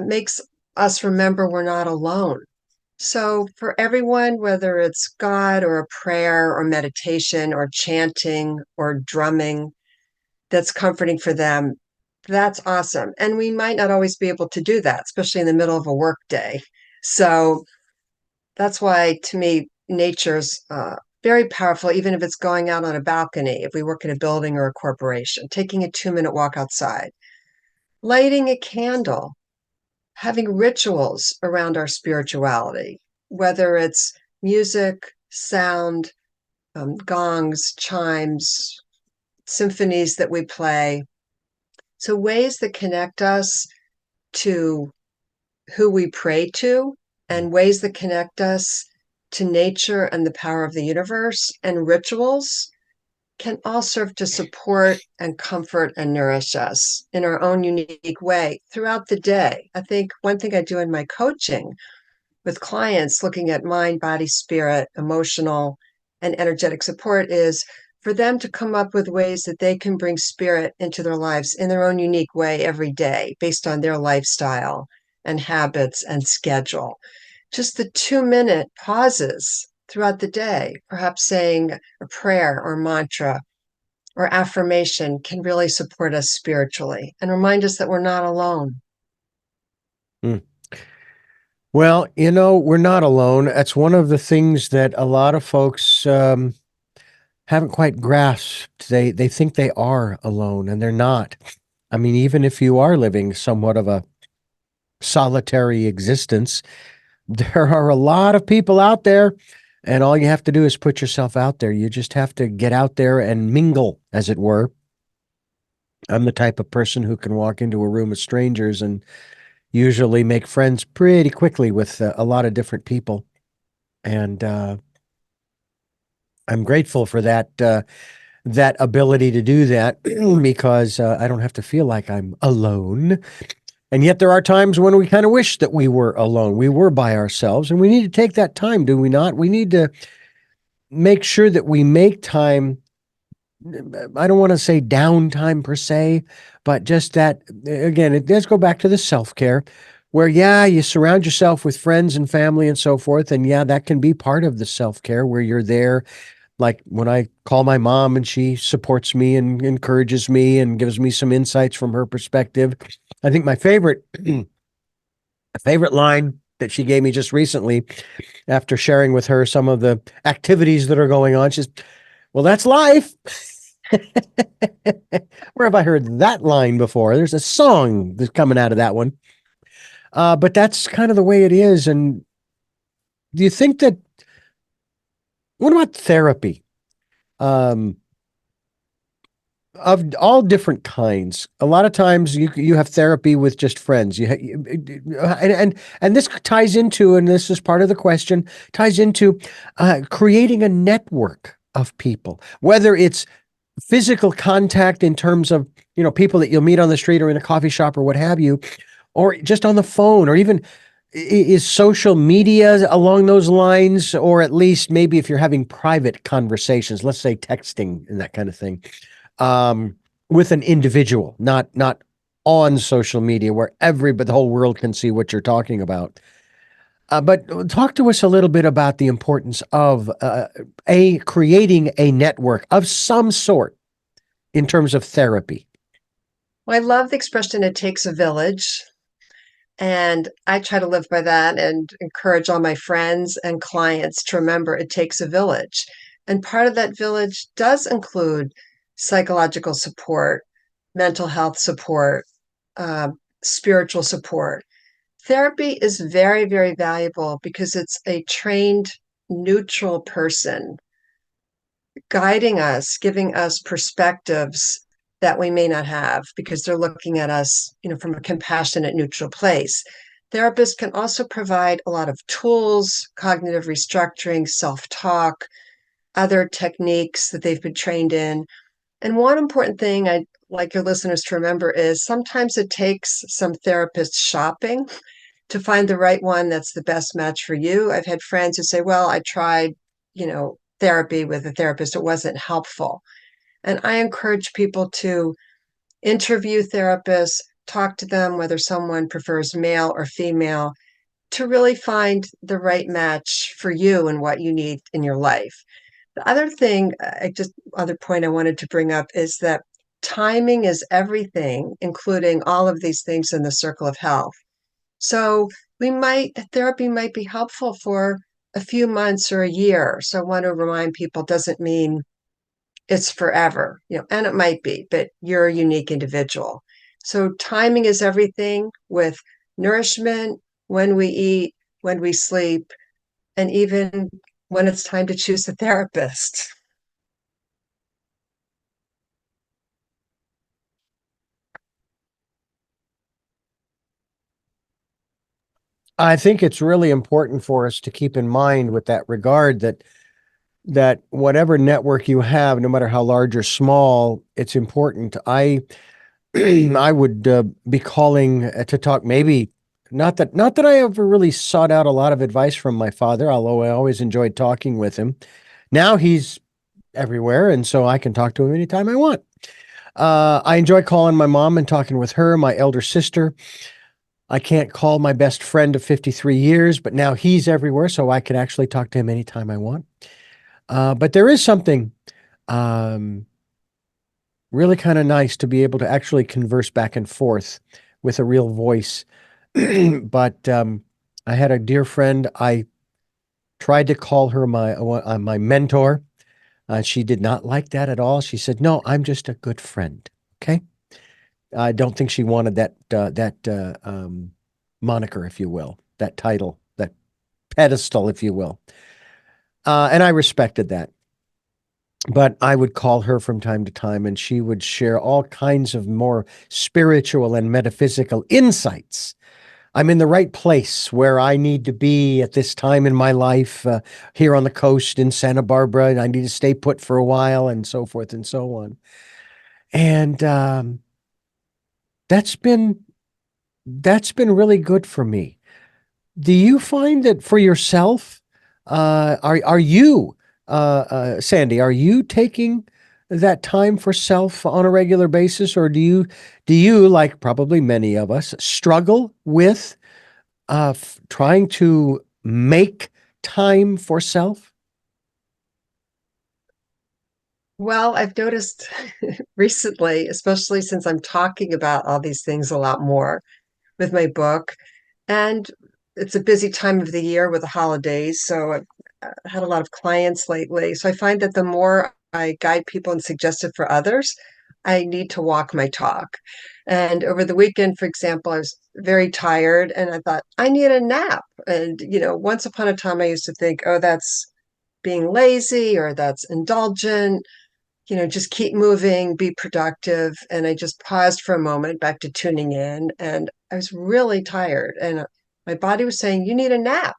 makes us remember we're not alone. So for everyone, whether it's God or a prayer or meditation or chanting or drumming that's comforting for them, that's awesome. And we might not always be able to do that, especially in the middle of a work day. So that's why, to me, nature's very powerful, even if it's going out on a balcony, if we work in a building or a corporation, taking a 2-minute walk outside, lighting a candle, having rituals around our spirituality, whether it's music, sound, gongs, chimes, symphonies that we play. So ways that connect us to who we pray to, and ways that connect us to nature and the power of the universe, and rituals can all serve to support and comfort and nourish us in our own unique way throughout the day. I think one thing I do in my coaching with clients looking at mind, body, spirit, emotional, and energetic support is for them to come up with ways that they can bring spirit into their lives in their own unique way every day based on their lifestyle and habits and schedule. Just the 2-minute pauses throughout the day, perhaps saying a prayer or mantra or affirmation, can really support us spiritually and remind us that we're not alone. Mm. Well, we're not alone. That's one of the things that a lot of folks haven't quite grasped. They think they are alone, and they're not. I mean, even if you are living somewhat of a solitary existence, there are a lot of people out there, and all you have to do is put yourself out there. You just have to get out there and mingle, as it were. I'm the type of person who can walk into a room of strangers and usually make friends pretty quickly with a lot of different people. And I'm grateful for that ability to do that because I don't have to feel like I'm alone. And yet there are times when we kind of wish that we were alone. We were by ourselves, and we need to take that time, do we not? We need to make sure that we make time. I don't want to say downtime per se, but just that, again, it does go back to the self-care where, yeah, you surround yourself with friends and family and so forth. And yeah, that can be part of the self-care where you're there. Like when I call my mom and she supports me and encourages me and gives me some insights from her perspective. I think my favorite line that she gave me just recently after sharing with her some of the activities that are going on. She's, well, that's life. Where have I heard that line before? There's a song that's coming out of that one. But that's kind of the way it is. And do you think that, what about therapy? Um, of all different kinds. A lot of times you have therapy with just friends. And this ties into, and this is part of the question, ties into creating a network of people, whether it's physical contact in terms of, people that you'll meet on the street or in a coffee shop or what have you, or just on the phone, or even is social media along those lines, or at least maybe if you're having private conversations, let's say texting and that kind of thing, with an individual, not on social media where everybody, the whole world can see what you're talking about. But talk to us a little bit about the importance of creating a network of some sort in terms of therapy. Well, I love the expression, it takes a village. And I try to live by that and encourage all my friends and clients to remember it takes a village. And part of that village does include psychological support, mental health support, uh, spiritual support. Therapy is very, very valuable because it's a trained, neutral person guiding us, giving us perspectives that we may not have because they're looking at us, from a compassionate, neutral place. Therapists can also provide a lot of tools, cognitive restructuring, self-talk, other techniques that they've been trained in. And one important thing I'd like your listeners to remember is sometimes it takes some therapists shopping to find the right one that's the best match for you. I've had friends who say, well, I tried, therapy with a therapist, it wasn't helpful. And I encourage people to interview therapists, talk to them, whether someone prefers male or female, to really find the right match for you and what you need in your life. The other point I wanted to bring up is that timing is everything, including all of these things in the circle of health. So therapy might be helpful for a few months or a year. So I want to remind people, doesn't mean it's forever, and it might be, but you're a unique individual. So timing is everything with nourishment, when we eat, when we sleep, and even when it's time to choose a therapist. I think it's really important for us to keep in mind with that regard that whatever network you have, no matter how large or small, it's important. I would be calling to talk. Maybe not that I ever really sought out a lot of advice from my father, although I always enjoyed talking with him. Now he's everywhere, and so I can talk to him anytime I want. I enjoy calling my mom and talking with her, my elder sister. I can't call my best friend of 53 years, but now he's everywhere, so I can actually talk to him anytime I want. But there is something um, really kind of nice to be able to actually converse back and forth with a real voice. But I had a dear friend. I tried to call her my mentor. She did not like that at all. She said, "No, I'm just a good friend." Okay. I don't think she wanted that moniker, if you will, that title, that pedestal, if you will. And I respected that. But I would call her from time to time, and she would share all kinds of more spiritual and metaphysical insights. I'm in the right place where I need to be at this time in my life, here on the coast in Santa Barbara, and I need to stay put for a while, and so forth and so on. And that's been that's been really good for me. Do you find that for yourself? Are you, Sandy? Are you taking that time for self on a regular basis, or do you, like probably many of us, struggle with trying to make time for self? Well, I've noticed recently, especially since I'm talking about all these things a lot more with my book, and it's a busy time of the year with the holidays. So I've had a lot of clients lately. So I find that the more I guide people and suggest it for others, I need to walk my talk. And over the weekend, for example, I was very tired and I thought, I need a nap. And, once upon a time, I used to think, oh, that's being lazy or that's indulgent. Just keep moving, be productive. And I just paused for a moment back to tuning in. And I was really tired. And my body was saying, you need a nap.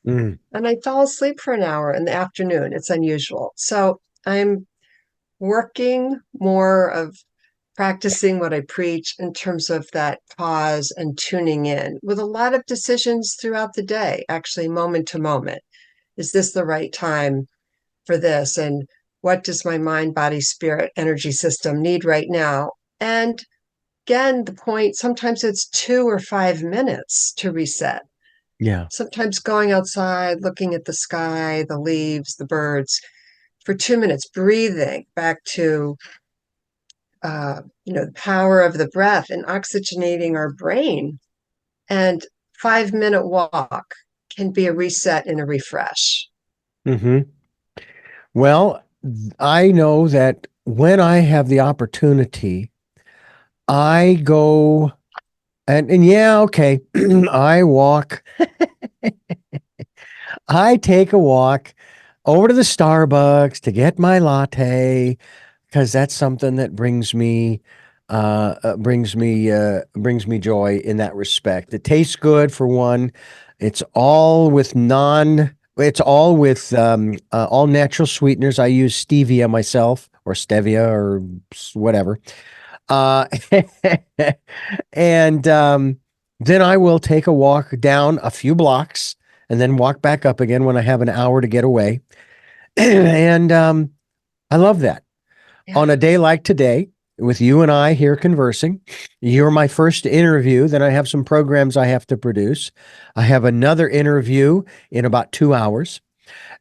Mm. And I fell asleep for an hour in the afternoon. It's unusual. So I'm working more of practicing what I preach in terms of that pause and tuning in with a lot of decisions throughout the day, actually, moment to moment. Is this the right time for this? And what does my mind, body, spirit, energy system need right now? And again, the point sometimes it's 2 or 5 minutes to reset. Yeah. Sometimes going outside, looking at the sky, the leaves, the birds for 2 minutes, breathing back to the power of the breath and oxygenating our brain. And 5 minute walk can be a reset and a refresh. Hmm. Well, I know that when I have the opportunity, I go and yeah, okay, I walk, I take a walk over to the Starbucks to get my latte because that's something that brings me joy in that respect. It tastes good for one. It's all with all natural sweeteners. I use stevia myself or stevia or whatever. Uh, and then I will take a walk down a few blocks and then walk back up again when I have an hour to get away. And I love that. On Yeah. a day like today, with you and I here conversing, you're my first interview. Then I have some programs I have to produce. I have another interview in about 2 hours.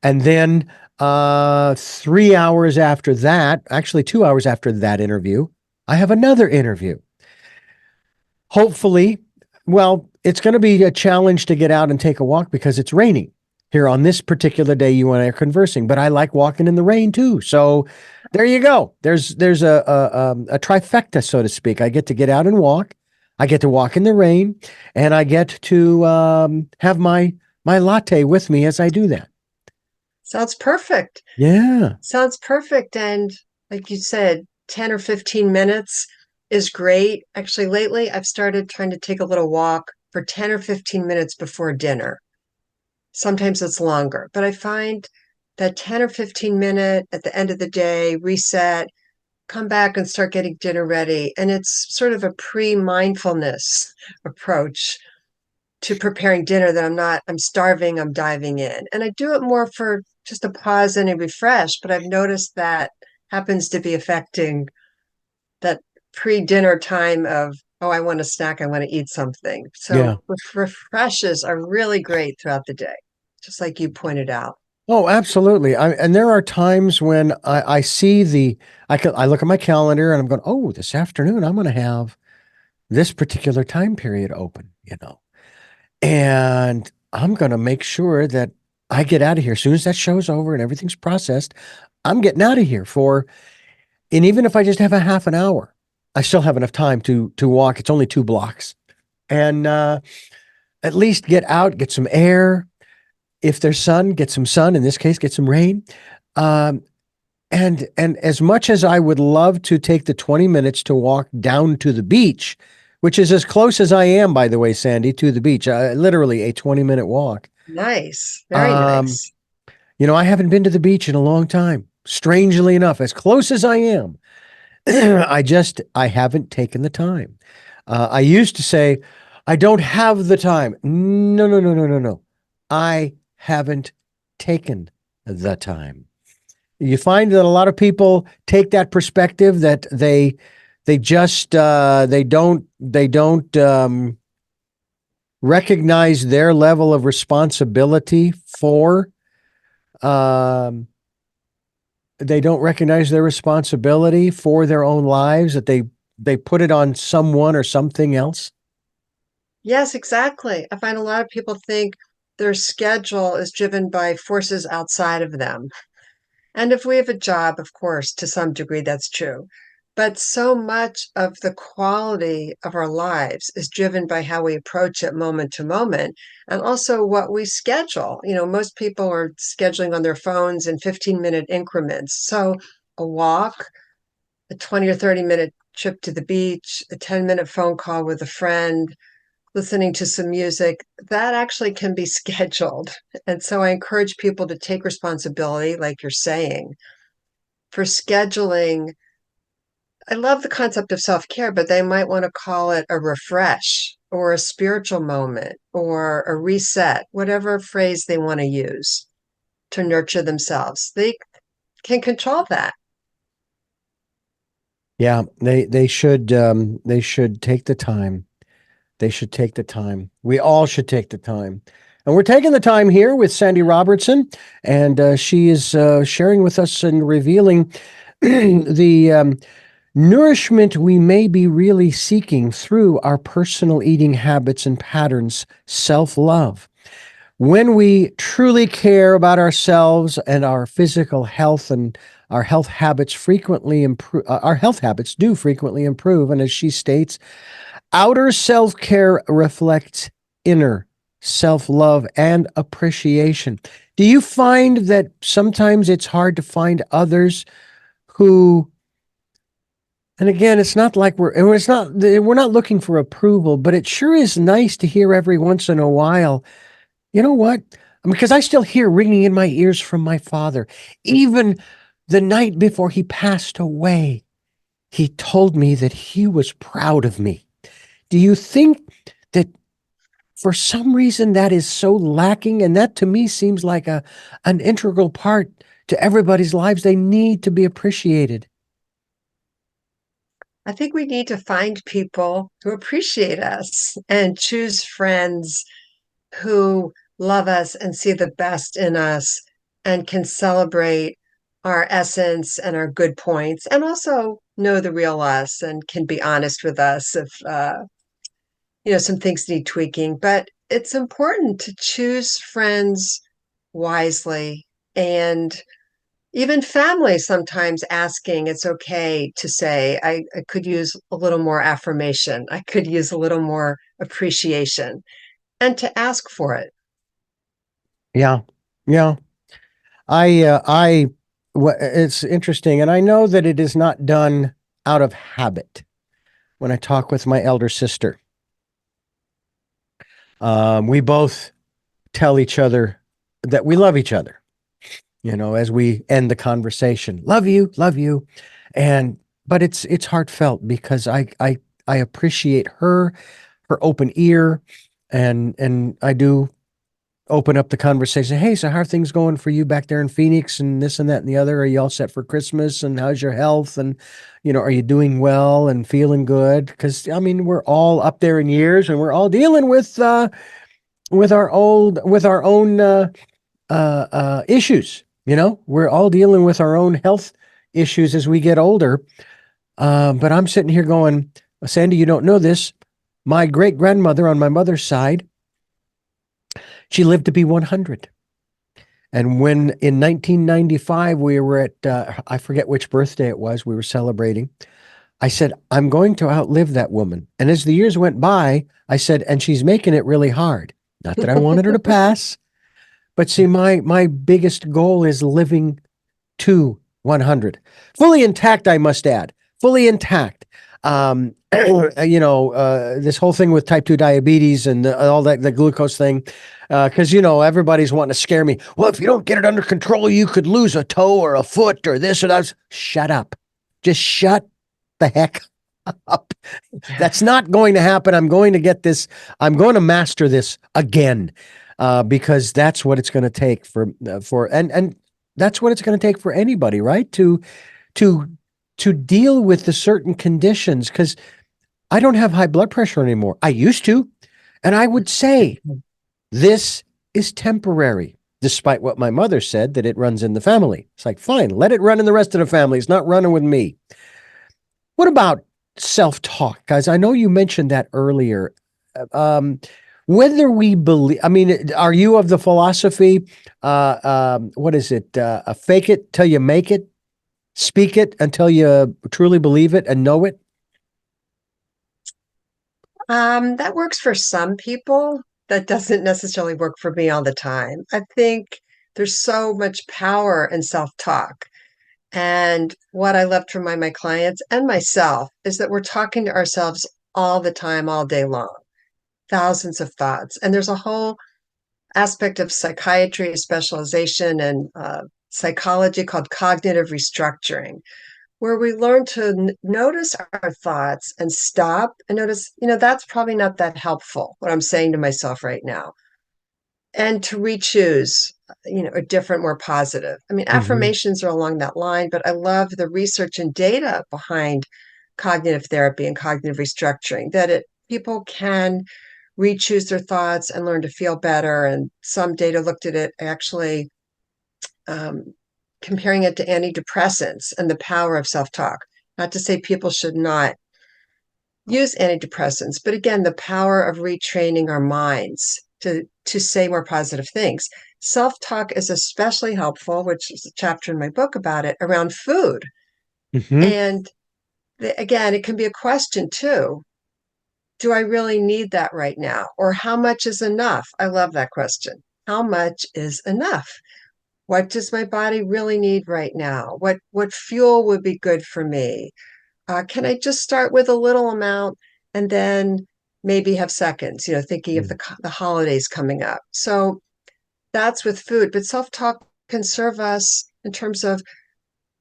And then 3 hours after that, actually 2 hours after that interview, I have another interview. Hopefully, well, it's going to be a challenge to get out and take a walk because it's raining here on this particular day you and I are conversing, but I like walking in the rain too. So there you go. There's a trifecta, so to speak. I get out and walk. I get to walk in the rain, and I get to have my latte with me as I do that. Sounds perfect. Yeah. Sounds perfect. And like you said, 10 or 15 minutes is great. Actually, lately I've started trying to take a little walk for 10 or 15 minutes before dinner. Sometimes it's longer, but I find that 10 or 15 minute at the end of the day, reset, come back and start getting dinner ready. And it's sort of a pre-mindfulness approach to preparing dinner that I'm starving, I'm diving in. And I do it more for just a pause and a refresh, but I've noticed that happens to be affecting that pre-dinner time of, oh, I want a snack, I want to eat something. Yeah. So refreshes are really great throughout the day, just like you pointed out. Oh, absolutely. And there are times when I see I look at my calendar and I'm going, oh, this afternoon I'm going to have this particular time period open. And I'm going to make sure that I get out of here as soon as that show's over and everything's processed. I'm getting out of here and even if I just have a half an hour, I still have enough time to walk. It's only 2 blocks and at least get out, get some air. If there's sun, get some sun. In this case, get some rain. Um, and as much as I would love to take the 20 minutes to walk down to the beach, which is as close as I am, by the way, Sandy, to the beach, literally a 20-minute walk. Nice, very Um, nice. I haven't been to the beach in a long time. Strangely enough, as close as I am, I haven't taken the time. I used to say, I don't have the time. No, no, no, no, no, no. I haven't taken the time. You find that a lot of people take that perspective that they just they don't recognize their level of responsibility for um, they don't recognize their responsibility for their own lives, that they put it on someone or something else. Yes, exactly. I find a lot of people think their schedule is driven by forces outside of them. And if we have a job, of course, to some degree, that's true. But so much of the quality of our lives is driven by how we approach it moment to moment and also what we schedule. Most people are scheduling on their phones in 15-minute increments. So a walk, a 20 or 30-minute trip to the beach, a 10-minute phone call with a friend, listening to some music, that actually can be scheduled. And so I encourage people to take responsibility, like you're saying, for scheduling. I love the concept of self care, but they might want to call it a refresh or a spiritual moment or a reset, whatever phrase they want to use to nurture themselves. They can control that. Yeah, they should take the time. They should take the time. We all should take the time. And we're taking the time here with Sandy Robertson, and she is sharing with us and revealing the nourishment we may be really seeking through our personal eating habits and patterns, self love. When we truly care about ourselves and our physical health and our health habits frequently improve, our health habits do frequently improve. And as she states, outer self care reflects inner self love and appreciation. Do you find that sometimes it's hard to find others who, and again, it's not like we're not looking for approval, but it sure is nice to hear every once in a while, you know what? Because I still hear ringing in my ears from my father. Even the night before he passed away, he told me that he was proud of me. Do you think that for some reason that is so lacking? And that to me seems like an integral part to everybody's lives. They need to be appreciated. I think we need to find people who appreciate us and choose friends who love us and see the best in us and can celebrate our essence and our good points and also know the real us and can be honest with us if some things need tweaking. But it's important to choose friends wisely, and even family sometimes asking, it's okay to say, I could use a little more affirmation, I could use a little more appreciation, and to ask for it. Yeah. Yeah. I, it's interesting. And I know that it is not done out of habit when I talk with my elder sister. We both tell each other that we love each other, as we end the conversation. Love you. And, but it's heartfelt because I appreciate her open ear, and I do open up the conversation. Hey, so how are things going for you back there in Phoenix and this and that and the other? Are you all set for Christmas? And how's your health? And, are you doing well and feeling good? Because, I mean, we're all up there in years and we're all dealing with our own issues. We're all dealing with our own health issues as we get older. But I'm sitting here going, Sandy, you don't know this. My great grandmother on my mother's side, she lived to be 100. And when in 1995 we were at, I forget which birthday it was, we were celebrating, I said, I'm going to outlive that woman. And as the years went by, I said, and she's making it really hard. Not that I wanted her to pass, but see, my biggest goal is living to 100. Fully intact, I must add. Fully intact. This whole thing with type 2 diabetes and all that, the glucose thing, because, everybody's wanting to scare me. Well, if you don't get it under control, you could lose a toe or a foot or this or that. Shut up. Just shut the heck up. That's not going to happen. I'm going to get this. I'm going to master this again, because that's what it's going to take and that's what it's going to take for anybody, right? To to deal with the certain conditions, because I don't have high blood pressure anymore. I used to, and I would say this is temporary, despite what my mother said that it runs in the family. It's like, fine, let it run in the rest of the family. It's not running with me. What about self-talk, guys? I know you mentioned that earlier. whether we believe, I mean, are you of the philosophy, what is it? Fake it till you make it, speak it until you truly believe it and know it? That works for some people. That doesn't necessarily work for me all the time. I think there's so much power in self-talk. And what I love to remind my clients and myself is that we're talking to ourselves all the time, all day long, thousands of thoughts. And there's a whole aspect of psychiatry, specialization, and psychology called cognitive restructuring, where we learn to notice our thoughts and stop and notice, that's probably not that helpful, what I'm saying to myself right now, and to re-choose, a different, more positive. I mean, Hmm. affirmations are along that line, but I love the research and data behind cognitive therapy and cognitive restructuring, that people can re-choose their thoughts and learn to feel better. And some data looked at it actually, um, comparing it to antidepressants and the power of self-talk. Not to say people should not use antidepressants, but again, the power of retraining our minds to say more positive things. Self-talk is especially helpful, which is a chapter in my book about it, around food. Hmm. And again, it can be a question too. Do I really need that right now? Or how much is enough? I love that question. How much is enough? What does my body really need right now? What fuel would be good for me? Can I just start with a little amount and then maybe have seconds, thinking of the holidays coming up. So that's with food, but self-talk can serve us in terms of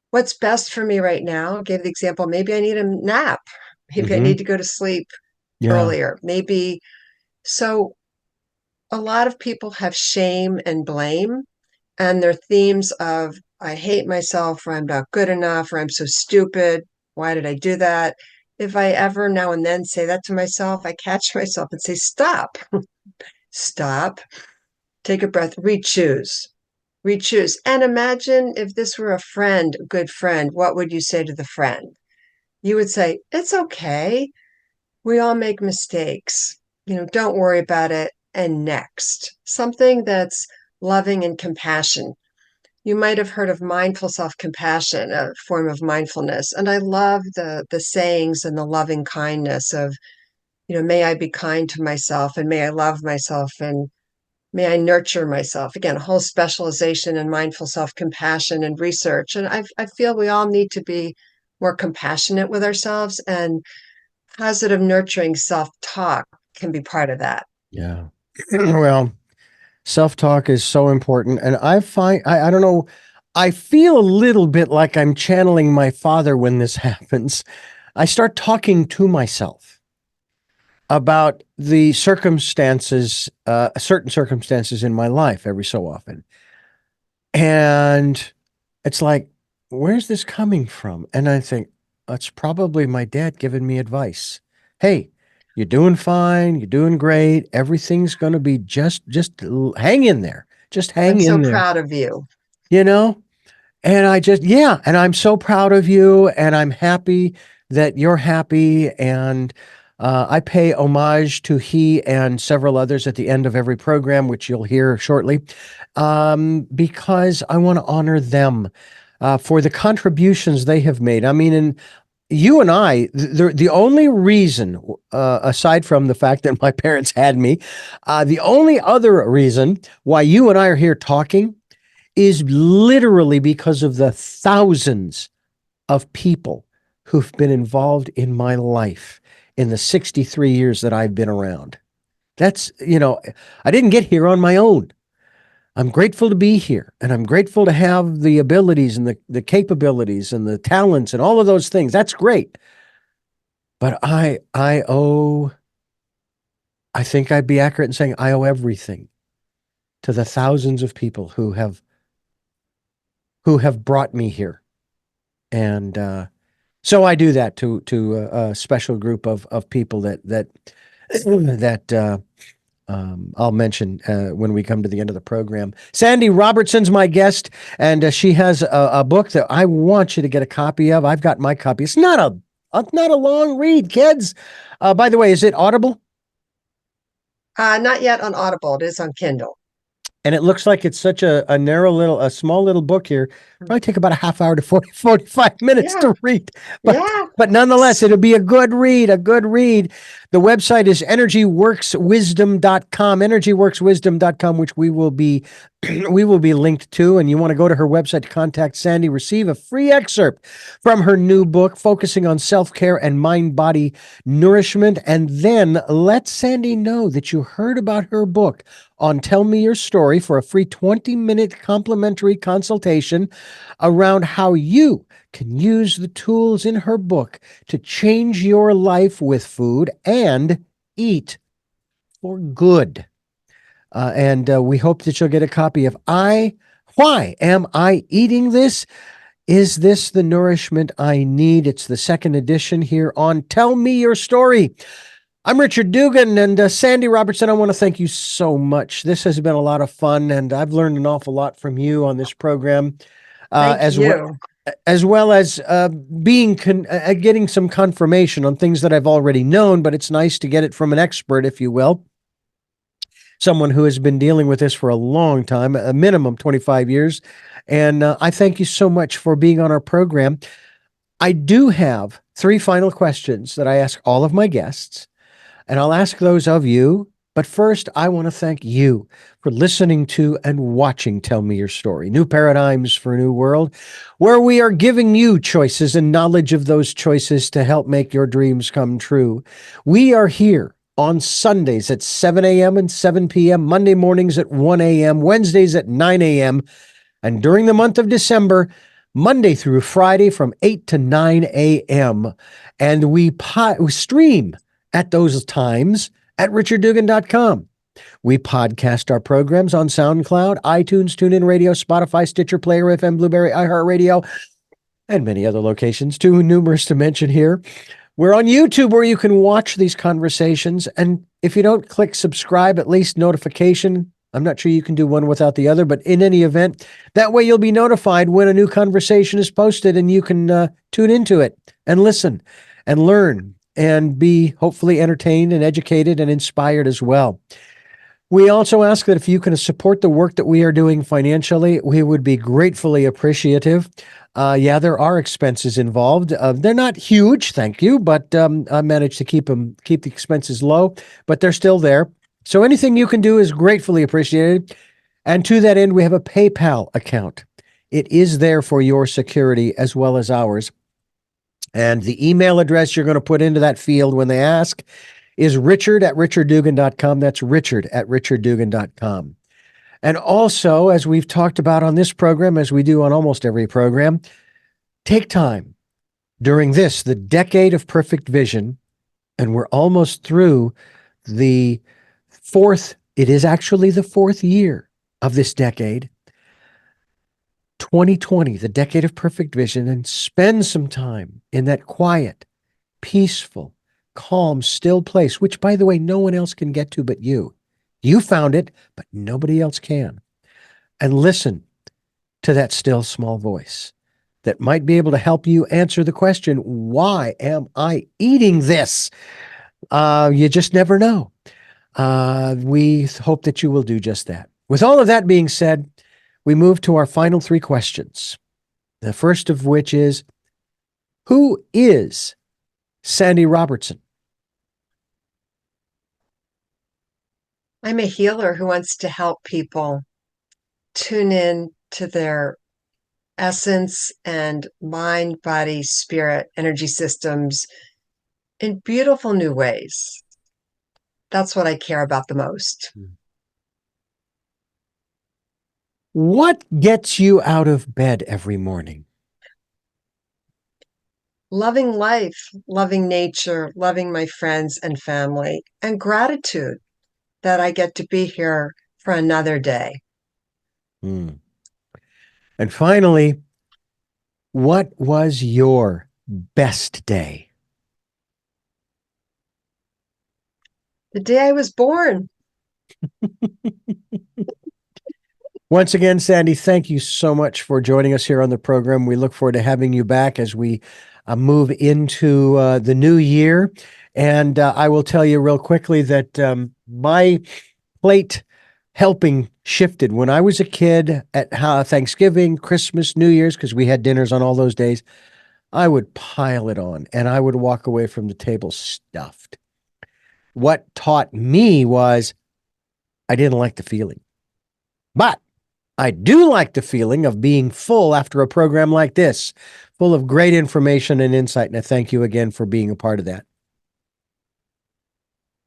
what's best for me right now. I gave the example, maybe I need a nap. Maybe I Hmm. need to go to sleep Yeah. earlier. Maybe so a lot of people have shame and blame, and their themes of I hate myself, or I'm not good enough, or I'm so stupid. Why did I do that? If I ever now and then say that to myself, I catch myself and say, stop, stop, take a breath, re-choose. And imagine if this were a friend, a good friend, what would you say to the friend? You would say, it's okay. We all make mistakes. Don't worry about it. And next, something that's loving and compassion. You might have heard of mindful self-compassion, a form of mindfulness. And I love the sayings and the loving kindness of, may I be kind to myself and may I love myself and may I nurture myself. Again, a whole specialization in mindful self-compassion and research. And I feel we all need to be more compassionate with ourselves, and positive nurturing self-talk can be part of that. Yeah. Well, self-talk is so important. And I don't know, I feel a little bit like I'm channeling my father when this happens. I start talking to myself about the circumstances, certain circumstances in my life every so often. And it's like, where's this coming from? And I think, it's probably my dad giving me advice. Hey, you're doing fine. You're doing great. Everything's going to be just hang in there. Just I'm hang so in there, proud of you. you know? And yeah, and I'm so proud of you, and I'm happy that you're happy. And I pay homage to he and several others at the end of every program, which you'll hear shortly, because I want to honor them for the contributions they have made. I mean, and you and I, the only reason, aside from the fact that my parents had me, the only other reason why you and I are here talking is literally because of the thousands of people who've been involved in my life in the 63 years that I've been around. That's, I didn't get here on my own. I'm grateful to be here, and I'm grateful to have the abilities and the capabilities and the talents and all of those things. That's great. But I think I'd be accurate in saying I owe everything to the thousands of people who have brought me here. And so I do that to a special group of people that I'll mention when we come to the end of the program. Sandy Robertson's my guest, and she has a book that I want you to get a copy of. I've got my copy. It's not a long read, kids. By the way, is it Audible? Not yet on Audible. It is on Kindle. And it looks like it's such a small little book here. Probably take about a half hour to 45 minutes Yeah, to read. But yeah. but nonetheless, it'll be a good read, a good read. The website is energyworkswisdom.com, energyworkswisdom.com, which we will be we will be linked to. And you want to go to her website to contact Sandy, receive a free excerpt from her new book focusing on self-care and mind-body nourishment. And then let Sandy know that you heard about her book on Tell Me Your Story for a free 20-minute complimentary consultation around how you can use the tools in her book to change your life with food and eat for good. And we hope that you'll get a copy of Why Am I Eating This? Is This the Nourishment I Need? It's the second edition here on Tell Me Your Story. I'm Richard Dugan, and Sandy Robertson, I want to thank you so much. This has been a lot of fun, and I've learned an awful lot from you on this program, Thank as well you. as well as getting some confirmation on things that I've already known. But it's nice to get it from an expert, if you will, someone who has been dealing with this for a long time, a minimum 25 years. And I thank you so much for being on our program. I do have 3 final questions that I ask all of my guests. And I'll ask those of you. But first, I want to thank you for listening to and watching Tell Me Your Story, New Paradigms for a New World, where we are giving you choices and knowledge of those choices to help make your dreams come true. We are here on Sundays at 7 a.m. and 7 p.m., Monday mornings at 1 a.m., Wednesdays at 9 a.m., and during the month of December, Monday through Friday from 8 to 9 a.m. And we stream at those times at richarddugan.com. We podcast our programs on SoundCloud, iTunes, TuneIn Radio, Spotify, Stitcher, Player FM, Blueberry, iHeartRadio, and many other locations, too numerous to mention here. We're on YouTube where you can watch these conversations. And if you don't click subscribe, at least notification. I'm not sure you can do one without the other, but in any event, that way you'll be notified when a new conversation is posted and you can tune into it and listen and learn and be hopefully entertained and educated and inspired as well. We also ask that if you can support the work that we are doing financially, we would be gratefully appreciative. There are expenses involved. They're not huge, thank you, but I managed to keep the expenses low, but they're still there. So anything you can do is gratefully appreciated. And to that end, we have a PayPal account. It is there for your security as well as ours. And the email address you're going to put into that field when they ask is richard@richarddugan.com. That's richard@richarddugan.com. And also, as we've talked about on this program, as we do on almost every program, take time during the decade of perfect vision, and we're almost through it is actually the 4th year of this decade, 2020, the decade of perfect vision, and spend some time in that quiet, peaceful, calm, still place, which, by the way, no one else can get to but you. You found it, but nobody else can. And listen to that still small voice that might be able to help you answer the question, why am I eating this? You just never know. We hope that you will do just that. With all of that being said, we move to our final 3 questions. The first of which is, who is Sandy Robertson? I'm a healer who wants to help people tune in to their essence and mind, body, spirit, energy systems in beautiful new ways. That's what I care about the most. What gets you out of bed every morning? Loving life, loving nature, loving my friends and family, and gratitude that I get to be here for another day. And finally, what was your best day? The day I was born. Once again, Sandy, thank you so much for joining us here on the program. We look forward to having you back as we move into the new year. And I will tell you real quickly that my plate helping shifted. When I was a kid at Thanksgiving, Christmas, New Year's, because we had dinners on all those days, I would pile it on and I would walk away from the table stuffed. What taught me was I didn't like the feeling. But I do like the feeling of being full after a program like this, full of great information and insight. And I thank you again for being a part of that.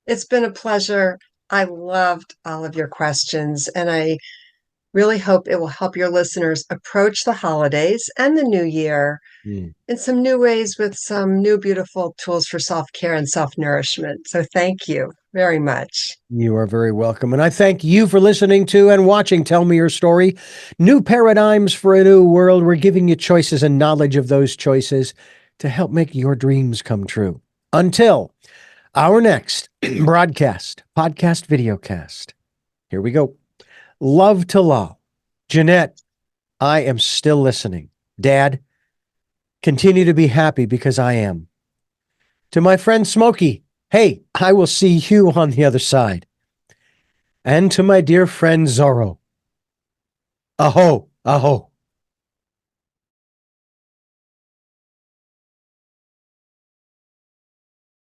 It's been a pleasure. I loved all of your questions, and I really hope it will help your listeners approach the holidays and the new year in some new ways with some new beautiful tools for self-care and self-nourishment. So thank you very much. You are very welcome. And I thank you for listening to and watching Tell Me Your Story. New paradigms for a new world. We're giving you choices and knowledge of those choices to help make your dreams come true. Until our next broadcast, podcast, videocast. Here we go. Love to Lal. Jeanette, I am still listening. Dad, continue to be happy because I am. To my friend Smokey, hey, I will see you on the other side. And to my dear friend Zorro, aho, aho.